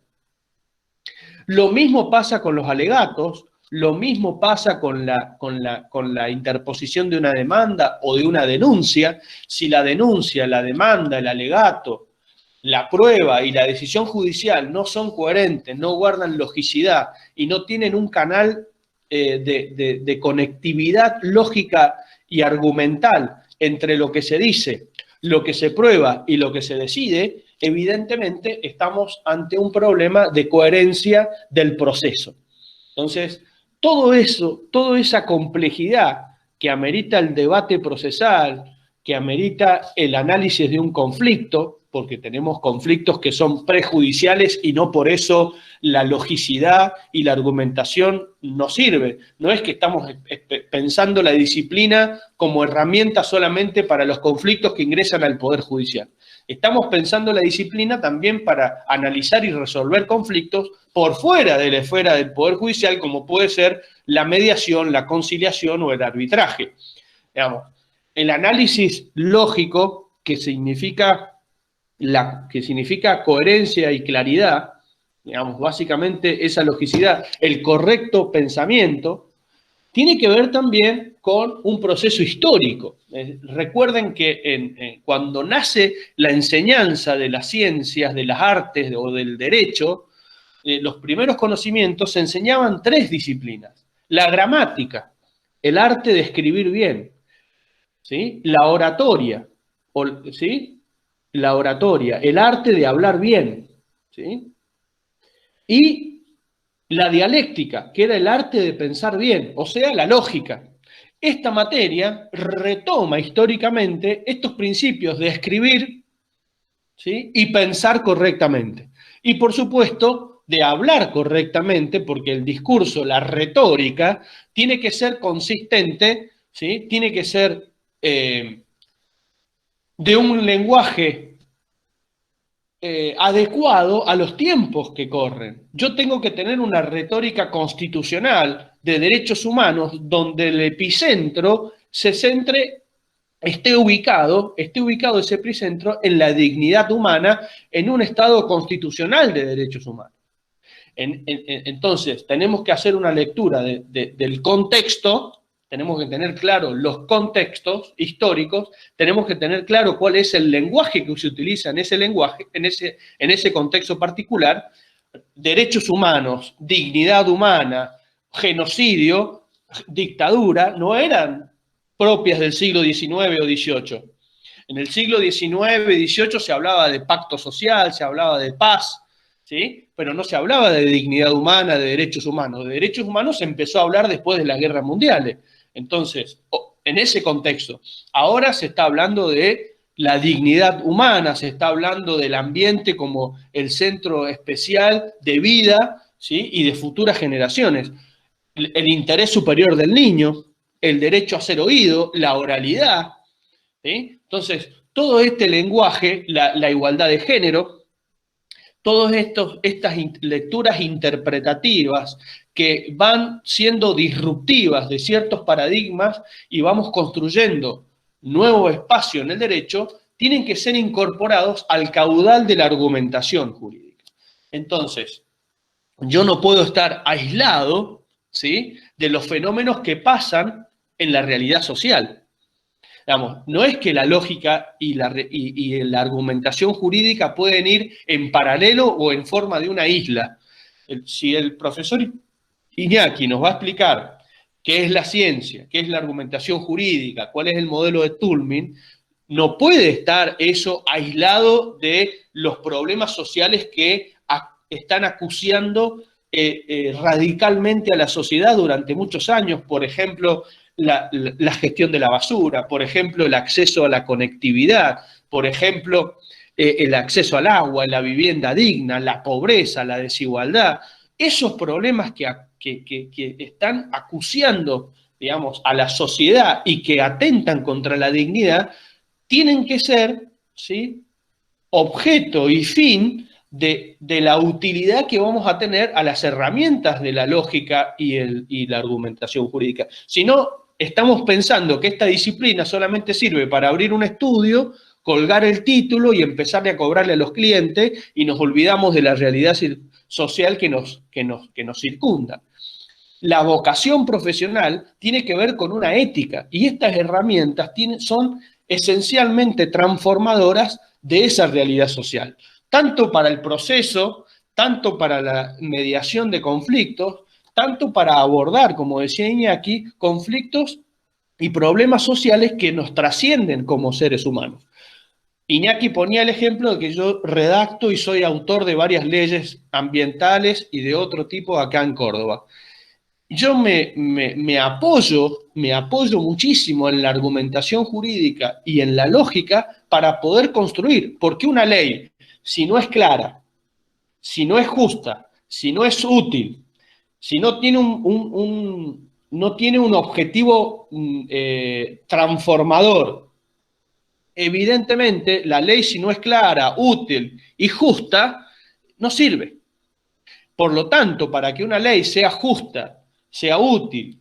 Lo mismo pasa con los alegatos, lo mismo pasa con la interposición de una demanda o de una denuncia. Si la denuncia, la demanda, el alegato, la prueba y la decisión judicial no son coherentes, no guardan logicidad y no tienen un canal de conectividad lógica y argumental entre lo que se dice, lo que se prueba y lo que se decide, evidentemente estamos ante un problema de coherencia del proceso. Entonces, todo eso, toda esa complejidad que amerita el debate procesal, que amerita el análisis de un conflicto, porque tenemos conflictos que son prejudiciales y no por eso la logicidad y la argumentación nos sirve. No es que estamos pensando la disciplina como herramienta solamente para los conflictos que ingresan al Poder Judicial. Estamos pensando la disciplina también para analizar y resolver conflictos por fuera de la esfera del Poder Judicial, como puede ser la mediación, la conciliación o el arbitraje. Digamos, el análisis lógico, que significa coherencia y claridad, digamos, básicamente esa logicidad, el correcto pensamiento, tiene que ver también con un proceso histórico. Recuerden que cuando nace la enseñanza de las ciencias, de las artes o del derecho, los primeros conocimientos se enseñaban tres disciplinas. La gramática, el arte de escribir bien, ¿sí? La oratoria, ¿sí? La oratoria, el arte de hablar bien, ¿sí? Y la dialéctica, que era el arte de pensar bien, o sea, la lógica. Esta materia retoma históricamente estos principios de escribir, ¿sí? Y pensar correctamente. Y por supuesto, de hablar correctamente, porque el discurso, la retórica, tiene que ser consistente, ¿sí? Tiene que ser de un lenguaje adecuado a los tiempos que corren. Yo tengo que tener una retórica constitucional de derechos humanos donde el epicentro esté ubicado ese epicentro en la dignidad humana, en un Estado constitucional de derechos humanos. Entonces, tenemos que hacer una lectura del contexto. Tenemos que tener claro los contextos históricos, tenemos que tener claro cuál es el lenguaje que se utiliza en ese contexto particular. Derechos humanos, dignidad humana, genocidio, dictadura, no eran propias del siglo XIX o XVIII. En el siglo XIX y XVIII se hablaba de pacto social, se hablaba de paz, ¿sí? Pero no se hablaba de dignidad humana, de derechos humanos. De derechos humanos se empezó a hablar después de las guerras mundiales. Entonces, en ese contexto, ahora se está hablando de la dignidad humana, se está hablando del ambiente como el centro especial de vida, ¿sí? Y de futuras generaciones. El interés superior del niño, el derecho a ser oído, la oralidad, ¿sí? Entonces, todo este lenguaje, la igualdad de género, todas estas lecturas interpretativas que van siendo disruptivas de ciertos paradigmas y vamos construyendo nuevo espacio en el derecho, tienen que ser incorporados al caudal de la argumentación jurídica. Entonces, yo no puedo estar aislado, ¿sí?, de los fenómenos que pasan en la realidad social. Digamos, no es que la lógica y la argumentación jurídica pueden ir en paralelo o en forma de una isla. Si el profesor Iñaki nos va a explicar qué es la ciencia, qué es la argumentación jurídica, cuál es el modelo de Toulmin, no puede estar eso aislado de los problemas sociales que están acuciando radicalmente a la sociedad durante muchos años. Por ejemplo, la gestión de la basura, por ejemplo, el acceso a la conectividad, por ejemplo, el acceso al agua, la vivienda digna, la pobreza, la desigualdad. Esos problemas que están acuciando, digamos, a la sociedad y que atentan contra la dignidad, tienen que ser, ¿sí?, objeto y fin de la utilidad que vamos a tener a las herramientas de la lógica y la argumentación jurídica. Si no, estamos pensando que esta disciplina solamente sirve para abrir un estudio, colgar el título y empezarle a cobrarle a los clientes y nos olvidamos de la realidad social que nos circunda. La vocación profesional tiene que ver con una ética y estas herramientas son esencialmente transformadoras de esa realidad social, tanto para el proceso, tanto para la mediación de conflictos, tanto para abordar, como decía Iñaki, conflictos y problemas sociales que nos trascienden como seres humanos. Iñaki ponía el ejemplo de que yo redacto y soy autor de varias leyes ambientales y de otro tipo acá en Córdoba. Yo me apoyo muchísimo en la argumentación jurídica y en la lógica para poder construir, porque una ley, si no es clara, si no es justa, si no es útil, si no tiene no tiene un objetivo transformador, evidentemente la ley, si no es clara, útil y justa, no sirve. Por lo tanto, para que una ley sea justa, sea útil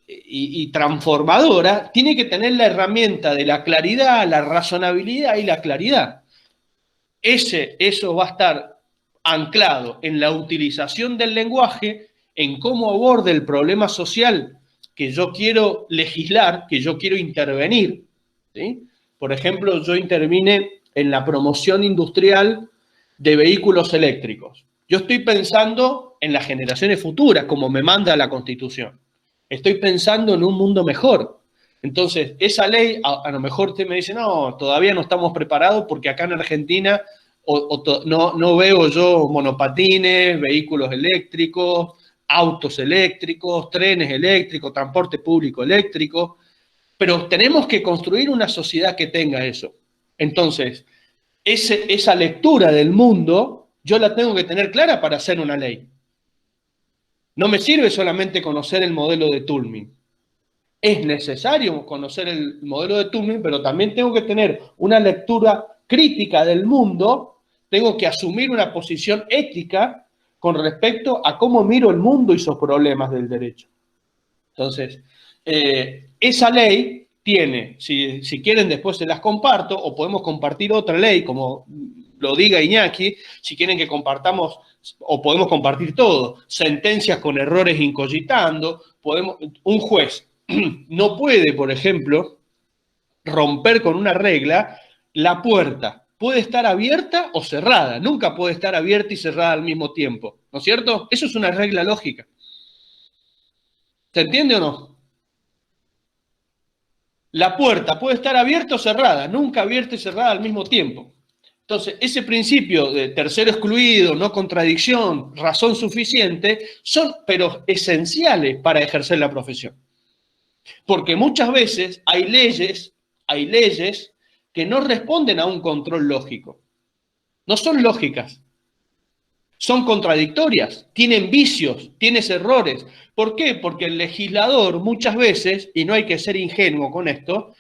y transformadora, tiene que tener la herramienta de la claridad, la razonabilidad y la claridad. Eso va a estar anclado en la utilización del lenguaje, en cómo aborde el problema social que yo quiero legislar, que yo quiero intervenir, ¿sí? Por ejemplo, yo intervine en la promoción industrial de vehículos eléctricos. Yo estoy pensando en las generaciones futuras, como me manda la Constitución. Estoy pensando en un mundo mejor. Entonces, esa ley, a lo mejor usted me dice, no, todavía no estamos preparados porque acá en Argentina no veo yo monopatines, vehículos eléctricos, autos eléctricos, trenes eléctricos, transporte público eléctrico, pero tenemos que construir una sociedad que tenga eso. Entonces, esa lectura del mundo, yo la tengo que tener clara para hacer una ley. No me sirve solamente conocer el modelo de Toulmin. Es necesario conocer el modelo de Toulmin, pero también tengo que tener una lectura crítica del mundo, tengo que asumir una posición ética con respecto a cómo miro el mundo y sus problemas del derecho. Entonces, esa ley tiene, si quieren después se las comparto, o podemos compartir otra ley, como lo diga Iñaki, si quieren que compartamos, o podemos compartir todo, sentencias con errores incogitando, un juez no puede, por ejemplo, romper con una regla la puerta. Puede estar abierta o cerrada, nunca puede estar abierta y cerrada al mismo tiempo, ¿no es cierto? Eso es una regla lógica. ¿Se entiende o no? La puerta puede estar abierta o cerrada, nunca abierta y cerrada al mismo tiempo. Entonces, ese principio de tercero excluido, no contradicción, razón suficiente, son pero esenciales para ejercer la profesión. Porque muchas veces hay leyes que no responden a un control lógico. No son lógicas. Son contradictorias, tienen vicios, tienen errores. ¿Por qué? Porque el legislador muchas veces, y no hay que ser ingenuo con esto,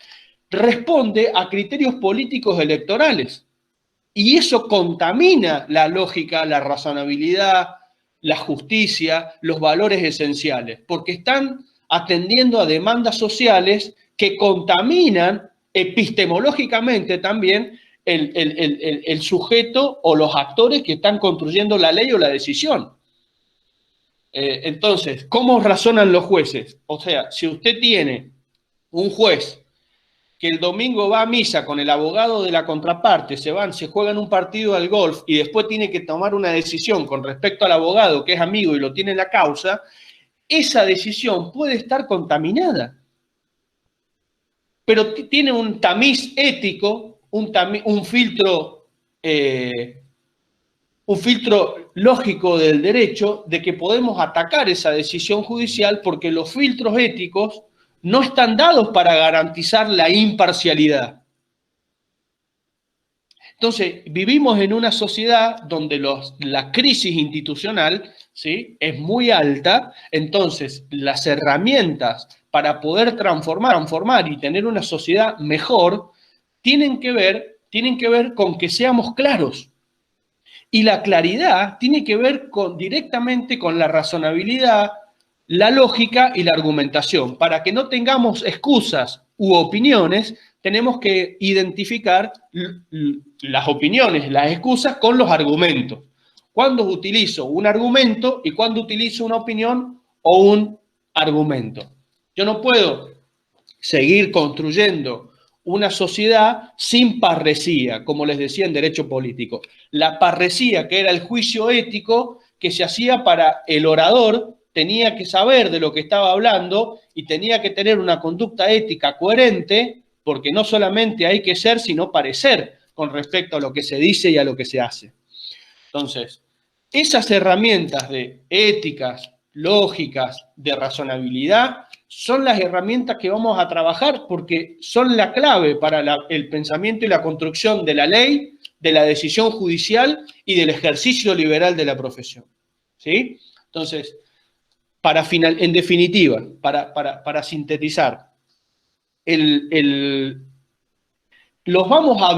responde a criterios políticos electorales. Y eso contamina la lógica, la razonabilidad, la justicia, los valores esenciales, porque están atendiendo a demandas sociales que contaminan epistemológicamente también el sujeto o los actores que están construyendo la ley o la decisión. Entonces, ¿cómo razonan los jueces? O sea, si usted tiene un juez que el domingo va a misa con el abogado de la contraparte, se juegan un partido al golf y después tiene que tomar una decisión con respecto al abogado que es amigo y lo tiene en la causa, esa decisión puede estar contaminada. Pero tiene un tamiz ético, un filtro lógico del derecho de que podemos atacar esa decisión judicial porque los filtros éticos no están dados para garantizar la imparcialidad. Entonces, vivimos en una sociedad donde la crisis institucional, ¿sí?, es muy alta, entonces las herramientas para poder transformar y tener una sociedad mejor tienen que ver con que seamos claros. Y la claridad tiene que ver directamente con la razonabilidad, la lógica y la argumentación. Para que no tengamos excusas u opiniones, tenemos que identificar las opiniones, las excusas con los argumentos. ¿Cuándo utilizo un argumento y cuándo utilizo una opinión o un argumento? Yo no puedo seguir construyendo una sociedad sin parresía, como les decía en derecho político. La parresía, que era el juicio ético que se hacía para el orador, tenía que saber de lo que estaba hablando y tenía que tener una conducta ética coherente, porque no solamente hay que ser, sino parecer con respecto a lo que se dice y a lo que se hace. Entonces, esas herramientas de éticas, lógicas, de razonabilidad, son las herramientas que vamos a trabajar porque son la clave para el pensamiento y la construcción de la ley, de la decisión judicial y del ejercicio liberal de la profesión. ¿Sí? Entonces, en definitiva, para sintetizar, los vamos a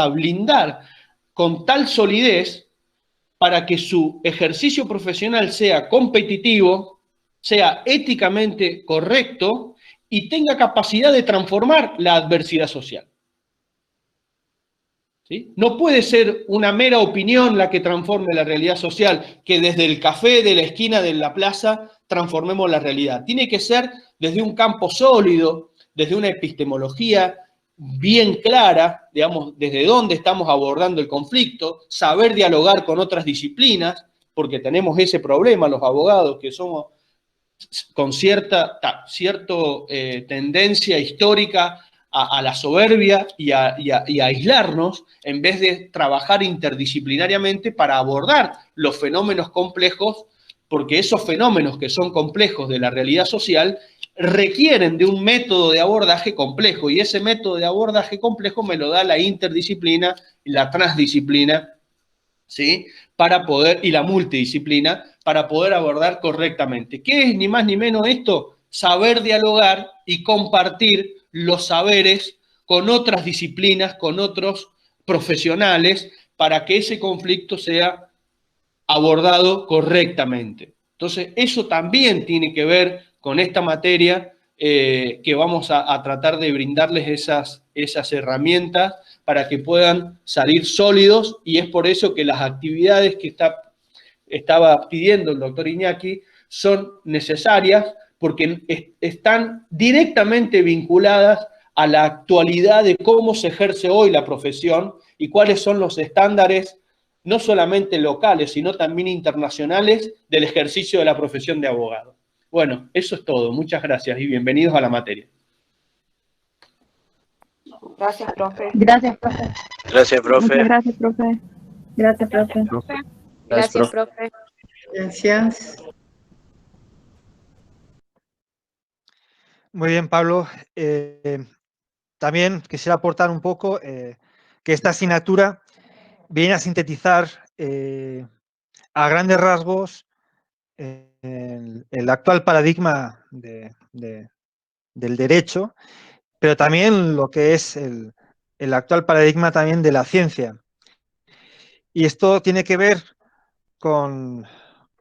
blindar con tal solidez para que su ejercicio profesional sea competitivo, sea éticamente correcto y tenga capacidad de transformar la adversidad social. ¿Sí? No puede ser una mera opinión la que transforme la realidad social, que desde el café de la esquina de la plaza transformemos la realidad. Tiene que ser desde un campo sólido, desde una epistemología bien clara, digamos, desde dónde estamos abordando el conflicto, saber dialogar con otras disciplinas, porque tenemos ese problema los abogados que somos con cierta tendencia histórica a la soberbia y a aislarnos en vez de trabajar interdisciplinariamente para abordar los fenómenos complejos, porque esos fenómenos que son complejos de la realidad social requieren de un método de abordaje complejo y ese método de abordaje complejo me lo da la interdisciplina y la transdisciplina ¿sí? Para poder, y la multidisciplina, para poder abordar correctamente. ¿Qué es ni más ni menos esto? Saber dialogar y compartir los saberes con otras disciplinas, con otros profesionales, para que ese conflicto sea abordado correctamente. Entonces, eso también tiene que ver con esta materia que vamos a tratar de brindarles esas herramientas para que puedan salir sólidos, y es por eso que las actividades que estaba pidiendo el doctor Iñaki son necesarias, porque están directamente vinculadas a la actualidad de cómo se ejerce hoy la profesión y cuáles son los estándares, no solamente locales, sino también internacionales, del ejercicio de la profesión de abogado. Bueno, eso es todo. Muchas gracias y bienvenidos a la materia. Gracias, profe. Gracias, profe. Gracias, profe. Muchas gracias, profe. Gracias, profe. Gracias, profe. Gracias. Muy bien, Pablo. También quisiera aportar un poco que esta asignatura viene a sintetizar a grandes rasgos el actual paradigma del derecho, pero también lo que es el actual paradigma también de la ciencia. Y esto tiene que ver con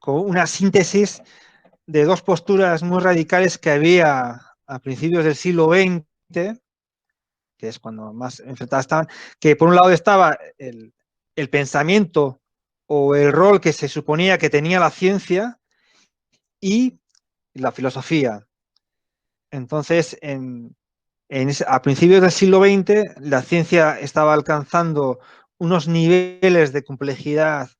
una síntesis de dos posturas muy radicales que había a principios del siglo XX, que es cuando más enfrentadas estaban, que por un lado estaba el pensamiento o el rol que se suponía que tenía la ciencia y la filosofía. Entonces, a principios del siglo XX, la ciencia estaba alcanzando unos niveles de complejidad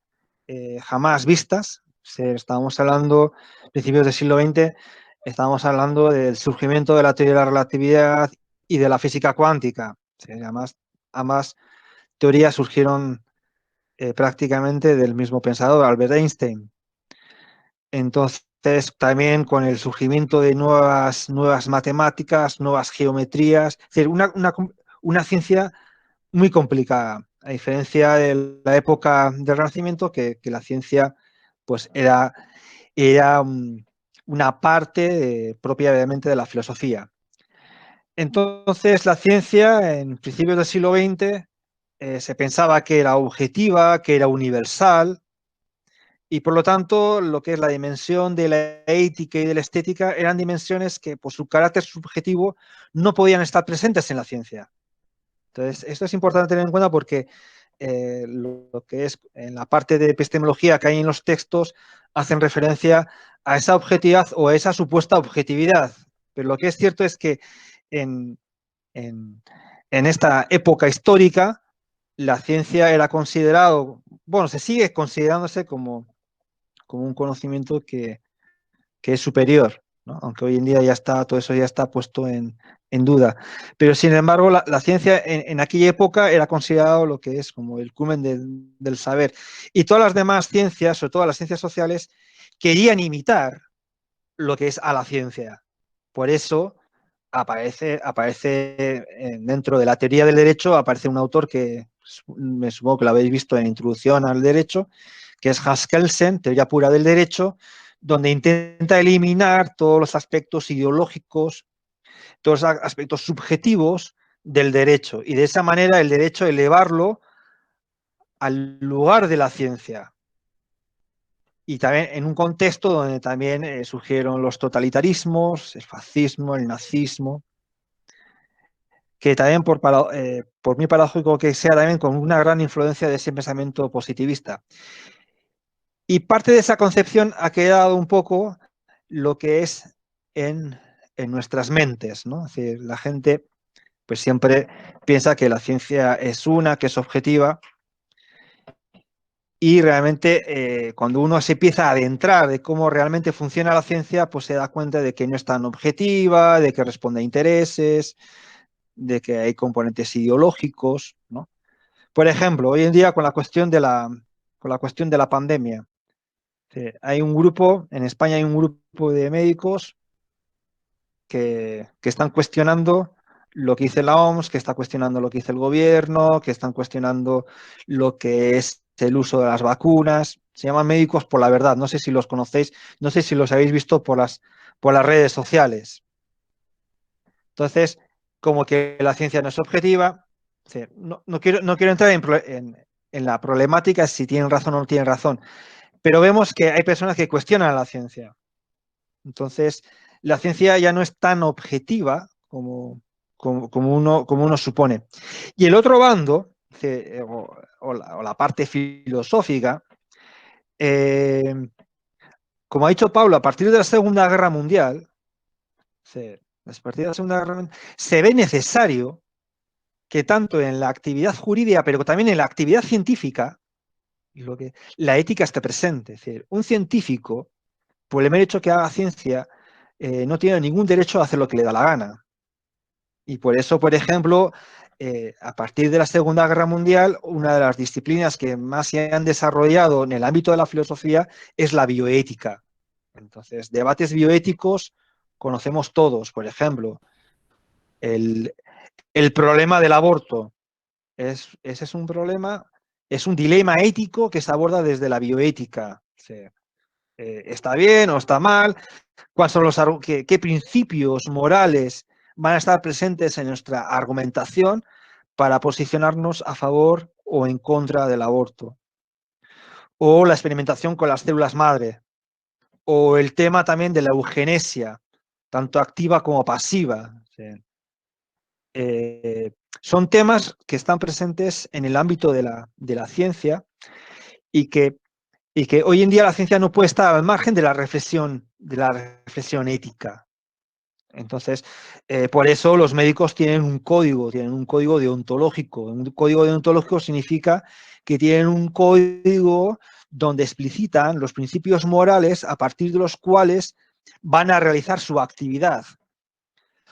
jamás vistas. Estábamos hablando, a principios del siglo XX, estábamos hablando del surgimiento de la teoría de la relatividad y de la física cuántica. Ambas teorías surgieron prácticamente del mismo pensador, Albert Einstein. Entonces, también con el surgimiento de nuevas matemáticas, nuevas geometrías, es decir, una ciencia muy complicada, a diferencia de la época del Renacimiento, que la ciencia pues era una parte propiamente de la filosofía. Entonces, la ciencia, en principios del siglo XX, se pensaba que era objetiva, que era universal, y por lo tanto, lo que es la dimensión de la ética y de la estética eran dimensiones que, por su carácter subjetivo, no podían estar presentes en la ciencia. Entonces, esto es importante tener en cuenta porque lo que es en la parte de epistemología que hay en los textos hacen referencia a esa objetividad o a esa supuesta objetividad. Pero lo que es cierto es que en esta época histórica, la ciencia era considerado, bueno, se sigue considerándose como un conocimiento que es superior, ¿no? Aunque hoy en día ya está, todo eso ya está puesto en duda. Pero sin embargo, la ciencia en aquella época era considerado lo que es como el culmen del saber. Y todas las demás ciencias, sobre todo las ciencias sociales, querían imitar lo que es a la ciencia. Por eso aparece dentro de la teoría del derecho, aparece un autor que me supongo que lo habéis visto en Introducción al Derecho, que es Hans Kelsen, Teoría pura del derecho, donde intenta eliminar todos los aspectos ideológicos, todos los aspectos subjetivos del derecho, y de esa manera el derecho elevarlo al lugar de la ciencia. Y también en un contexto donde también surgieron los totalitarismos, el fascismo, el nazismo, que también por muy paradójico que sea, también con una gran influencia de ese pensamiento positivista. Y parte de esa concepción ha quedado un poco lo que es en nuestras mentes, ¿no? Es decir, la gente pues siempre piensa que la ciencia es que es objetiva, y realmente cuando uno se empieza a adentrar de cómo realmente funciona la ciencia, pues se da cuenta de que no es tan objetiva, de que responde a intereses, de que hay componentes ideológicos, ¿no? Por ejemplo, hoy en día con la cuestión de la pandemia, hay un grupo, en España hay un grupo de médicos que están cuestionando lo que dice la OMS, que está cuestionando lo que dice el gobierno, que están cuestionando lo que es el uso de las vacunas. Se llaman médicos por la verdad. No sé si los conocéis, no sé si los habéis visto por las redes sociales. Entonces, como que la ciencia no es objetiva, no quiero entrar en la problemática si tienen razón o no tienen razón, pero vemos que hay personas que cuestionan a la ciencia. Entonces, la ciencia ya no es tan objetiva como uno supone. Y el otro bando, o la parte filosófica, como ha dicho Pablo, a partir de la Segunda Guerra Mundial, se ve necesario que tanto en la actividad jurídica, pero también en la actividad científica, la ética esté presente. Es decir, un científico, por el mero hecho que haga ciencia, no tiene ningún derecho a hacer lo que le da la gana. Y por eso, por ejemplo, a partir de la Segunda Guerra Mundial, una de las disciplinas que más se han desarrollado en el ámbito de la filosofía es la bioética. Entonces, debates bioéticos conocemos todos. Por ejemplo, el problema del aborto. Ese es un problema, es un dilema ético que se aborda desde la bioética. ¿Está bien o está mal? ¿Cuáles son qué principios morales van a estar presentes en nuestra argumentación para posicionarnos a favor o en contra del aborto? O la experimentación con las células madre. O el tema también de la eugenesia, tanto activa como pasiva. Son temas que están presentes en el ámbito de la ciencia y que hoy en día la ciencia no puede estar al margen de la reflexión ética. Entonces, por eso los médicos tienen un código deontológico. Un código deontológico significa que tienen un código donde explicitan los principios morales a partir de los cuales van a realizar su actividad.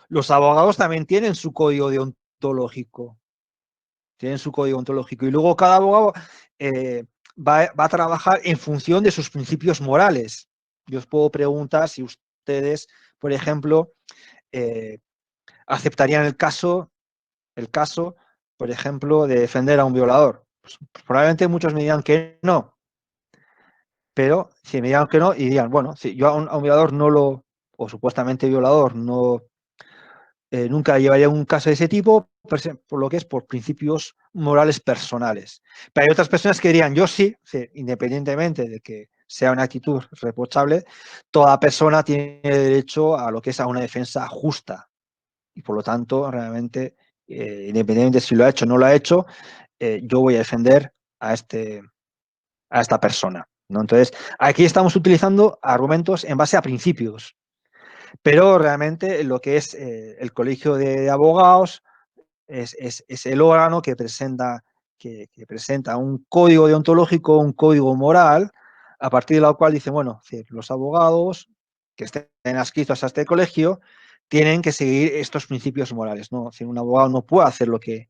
Los abogados también tienen su código deontológico. Tienen su código ontológico y luego cada abogado va a trabajar en función de sus principios morales. Yo os puedo preguntar si ustedes, por ejemplo, aceptarían el caso, por ejemplo, de defender a un violador. Pues, probablemente muchos me digan que no, pero si me digan que no y digan, bueno, si yo a un violador o supuestamente violador, nunca llevaría un caso de ese tipo, por lo que es por principios morales personales. Pero hay otras personas que dirían, yo sí, independientemente de que sea una actitud reprochable, toda persona tiene derecho a lo que es a una defensa justa. Y por lo tanto, realmente, independientemente si lo ha hecho o no lo ha hecho, yo voy a defender a esta persona, ¿no? Entonces, aquí estamos utilizando argumentos en base a principios. Pero realmente lo que es el colegio de abogados es el órgano que presenta un código deontológico, un código moral, a partir de la cual dice, bueno, los abogados que estén adscritos a este colegio tienen que seguir estos principios morales, ¿no? Un abogado no puede hacer lo que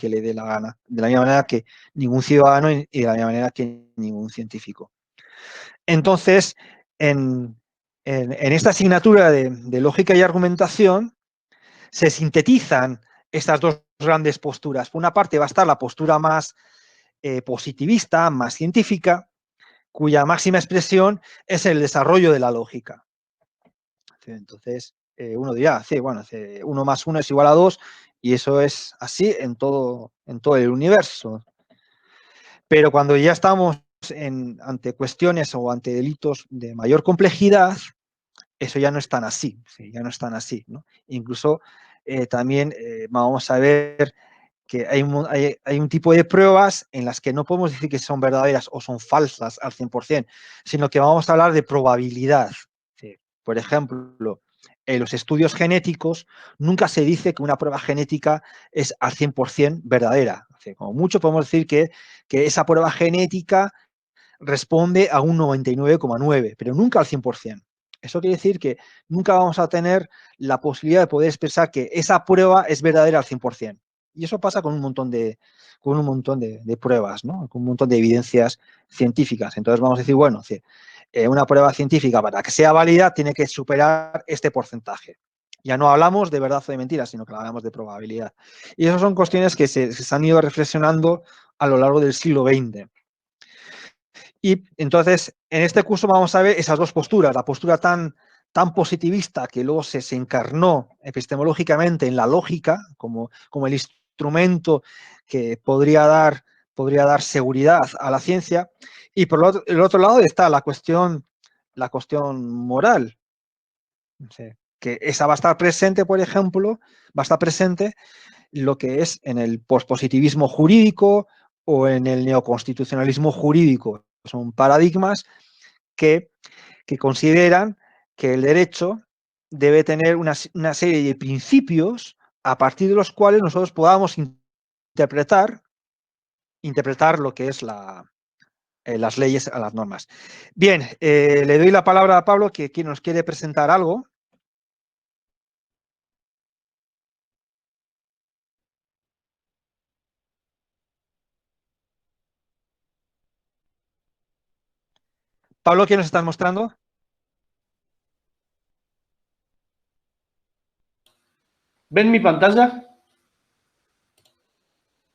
le dé la gana, de la misma manera que ningún ciudadano y de la misma manera que ningún científico. Entonces, en esta asignatura de lógica y argumentación se sintetizan estas dos grandes posturas. Por una parte va a estar la postura más positivista, más científica, cuya máxima expresión es el desarrollo de la lógica. Entonces, uno dirá, sí, bueno, 1 más 1 es igual a 2 y eso es así en todo el universo. Pero cuando ya estamos ante cuestiones o ante delitos de mayor complejidad, eso ya no es tan así, ya no es tan así, ¿no? Incluso también vamos a ver que hay un tipo de pruebas en las que no podemos decir que son verdaderas o son falsas al 100%, sino que vamos a hablar de probabilidad. Por ejemplo, en los estudios genéticos nunca se dice que una prueba genética es al 100% verdadera. Como mucho podemos decir que esa prueba genética responde a un 99,9, pero nunca al 100%. Eso quiere decir que nunca vamos a tener la posibilidad de poder expresar que esa prueba es verdadera al 100%. Y eso pasa con un montón de pruebas, ¿no? Con un montón de evidencias científicas. Entonces vamos a decir, bueno, una prueba científica para que sea válida tiene que superar este porcentaje. Ya no hablamos de verdad o de mentira, sino que hablamos de probabilidad. Y esas son cuestiones que se han ido reflexionando a lo largo del siglo XX. Y entonces, en este curso vamos a ver esas dos posturas, la postura tan positivista que luego se encarnó epistemológicamente en la lógica, como el instrumento que podría dar seguridad a la ciencia, y por el otro lado está la cuestión moral, que esa va a estar presente, por ejemplo, lo que es en el pospositivismo jurídico o en el neoconstitucionalismo jurídico. Son paradigmas que consideran que el derecho debe tener una serie de principios a partir de los cuales nosotros podamos interpretar lo que es las leyes, a las normas. Bien, le doy la palabra a Pablo, que nos quiere presentar algo. Pablo, ¿qué nos estás mostrando? ¿Ven mi pantalla?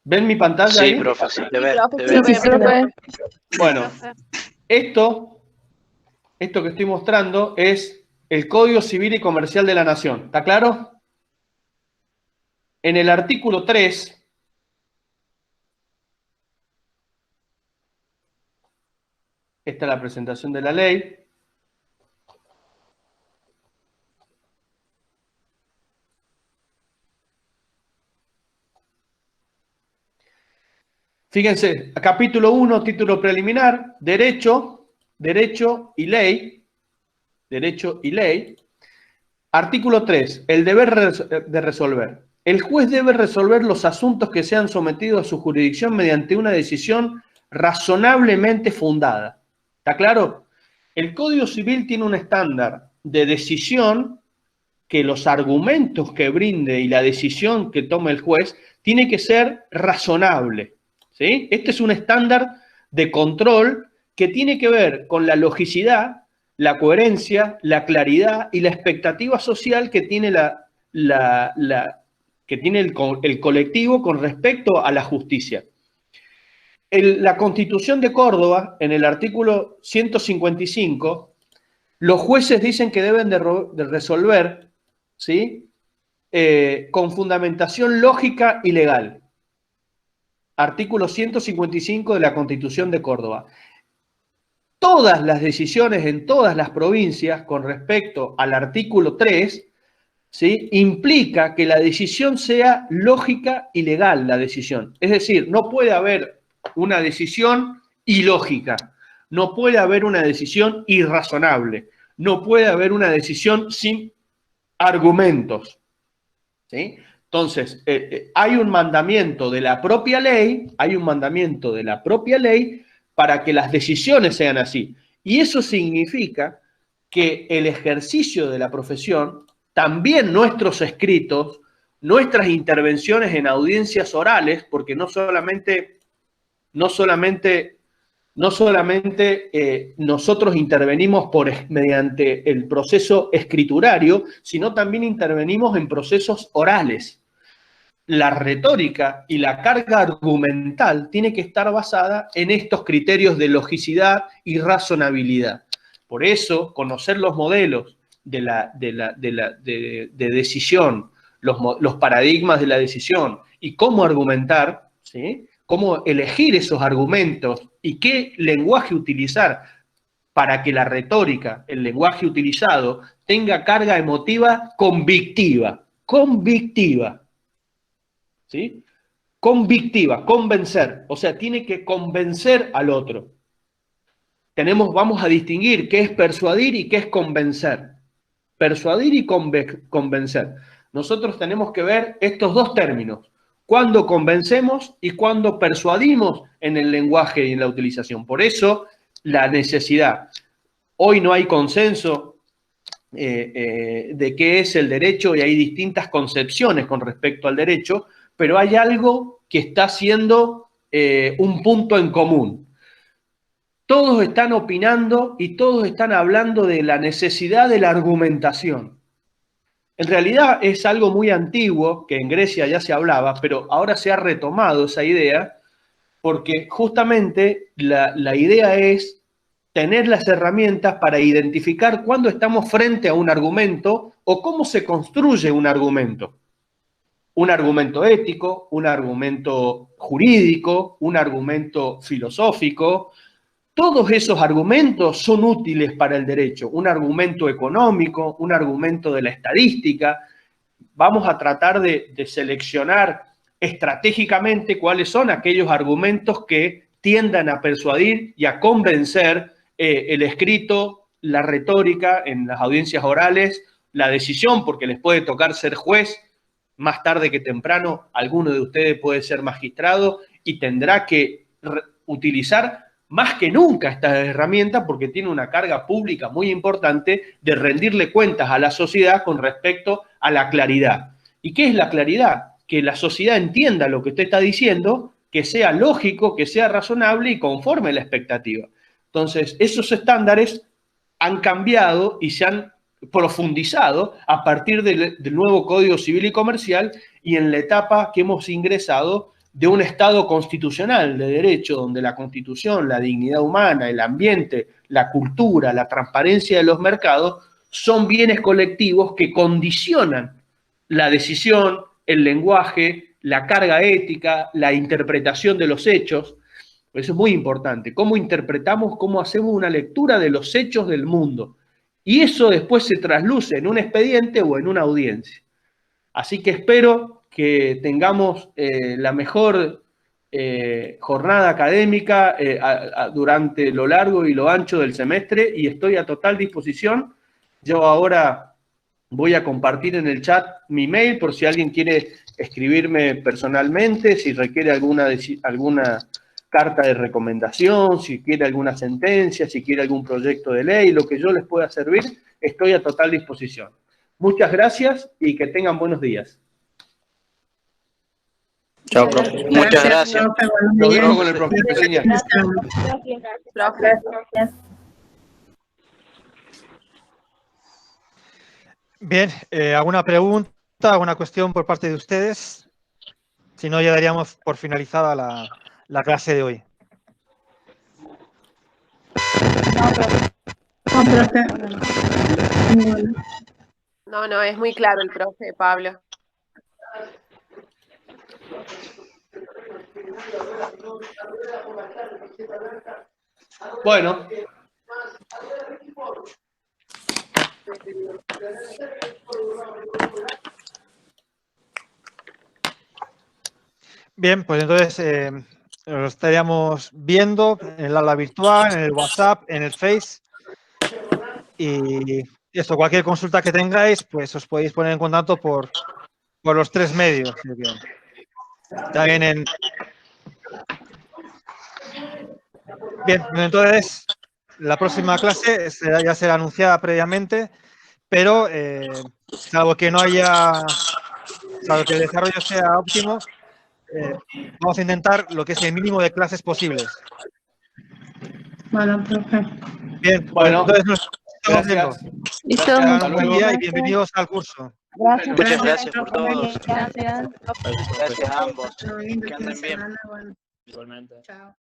¿Ven mi pantalla Sí, ahí? profe, sí, te ve. Sí, profe. Bueno, esto que estoy mostrando es el Código Civil y Comercial de la Nación. ¿Está claro? En el artículo 3, esta es la presentación de la ley. Fíjense, capítulo 1, título preliminar, derecho y ley. Derecho y ley. Artículo 3, el deber de resolver. El juez debe resolver los asuntos que sean sometidos a su jurisdicción mediante una decisión razonablemente fundada. ¿Está claro? El Código Civil tiene un estándar de decisión que los argumentos que brinde y la decisión que tome el juez tiene que ser razonable. ¿Sí? Este es un estándar de control que tiene que ver con la logicidad, la coherencia, la claridad y la expectativa social que tiene el colectivo con respecto a la justicia. La Constitución de Córdoba, en el artículo 155, los jueces dicen que deben de resolver, ¿sí? Con fundamentación lógica y legal. Artículo 155 de la Constitución de Córdoba. Todas las decisiones en todas las provincias con respecto al artículo 3, ¿sí? Implica que la decisión sea lógica y legal, la decisión. Es decir, no puede haber una decisión ilógica, no puede haber una decisión irrazonable, no puede haber una decisión sin argumentos, ¿sí? Entonces, hay un mandamiento de la propia ley, para que las decisiones sean así. Y eso significa que el ejercicio de la profesión, también nuestros escritos, nuestras intervenciones en audiencias orales, porque no solamente nosotros intervenimos mediante el proceso escriturario, sino también intervenimos en procesos orales. La retórica y la carga argumental tiene que estar basada en estos criterios de logicidad y razonabilidad. Por eso, conocer los modelos de decisión, los paradigmas de la decisión y cómo argumentar, ¿sí? Cómo elegir esos argumentos y qué lenguaje utilizar para que la retórica, el lenguaje utilizado, tenga carga emotiva convictiva. ¿Sí? Convictiva, convencer. O sea, tiene que convencer al otro. Vamos a distinguir qué es persuadir y qué es convencer. Persuadir y convencer. Nosotros tenemos que ver estos dos términos. Cuándo convencemos y cuándo persuadimos en el lenguaje y en la utilización. Por eso, la necesidad. Hoy no hay consenso de qué es el derecho y hay distintas concepciones con respecto al derecho, pero hay algo que está siendo un punto en común. Todos están opinando y todos están hablando de la necesidad de la argumentación. En realidad es algo muy antiguo, que en Grecia ya se hablaba, pero ahora se ha retomado esa idea, porque justamente la idea es tener las herramientas para identificar cuándo estamos frente a un argumento o cómo se construye un argumento. Un argumento ético, un argumento jurídico, un argumento filosófico. Todos esos argumentos son útiles para el derecho. Un argumento económico, un argumento de la estadística. Vamos a tratar de seleccionar estratégicamente cuáles son aquellos argumentos que tiendan a persuadir y a convencer el escrito, la retórica en las audiencias orales, la decisión, porque les puede tocar ser juez, más tarde que temprano alguno de ustedes puede ser magistrado y tendrá que utilizar más que nunca esta herramienta porque tiene una carga pública muy importante de rendirle cuentas a la sociedad con respecto a la claridad. ¿Y qué es la claridad? Que la sociedad entienda lo que usted está diciendo, que sea lógico, que sea razonable y conforme a la expectativa. Entonces, esos estándares han cambiado y se han profundizado a partir del nuevo Código Civil y Comercial y en la etapa que hemos ingresado de un Estado constitucional de derecho, donde la Constitución, la dignidad humana, el ambiente, la cultura, la transparencia de los mercados son bienes colectivos que condicionan la decisión, el lenguaje, la carga ética, la interpretación de los hechos. Eso es muy importante. Cómo interpretamos, cómo hacemos una lectura de los hechos del mundo. Y eso después se trasluce en un expediente o en una audiencia. Así que espero que tengamos la mejor jornada académica durante lo largo y lo ancho del semestre y estoy a total disposición. Yo ahora voy a compartir en el chat mi mail por si alguien quiere escribirme personalmente, si requiere alguna carta de recomendación, si quiere alguna sentencia, si quiere algún proyecto de ley, lo que yo les pueda servir, estoy a total disposición. Muchas gracias y que tengan buenos días. Chao, profe. Muchas gracias. Nos vemos con el profe. Señal. Gracias. Bien, ¿alguna pregunta, alguna cuestión por parte de ustedes? Si no, ya daríamos por finalizada la clase de hoy. No, profe. No, es muy claro el profe, Pablo. Bueno. Bien, pues entonces lo estaríamos viendo en el aula virtual, en el WhatsApp, en el Face. Y esto, cualquier consulta que tengáis, pues os podéis poner en contacto por los 3 medios. También en... Bien, entonces la próxima clase ya será anunciada previamente, pero salvo que el desarrollo sea óptimo, vamos a intentar lo que es el mínimo de clases posibles. Bueno, profe. Bien, Bueno, entonces nos estamos viendo. Listo, Que tengan muchas un buen día y gracias. bienvenidos al curso. Gracias. Muchas gracias por todo. Gracias. Gracias a ambos. Lindo Que fin de anden bien. semana, bueno, Igualmente. chao.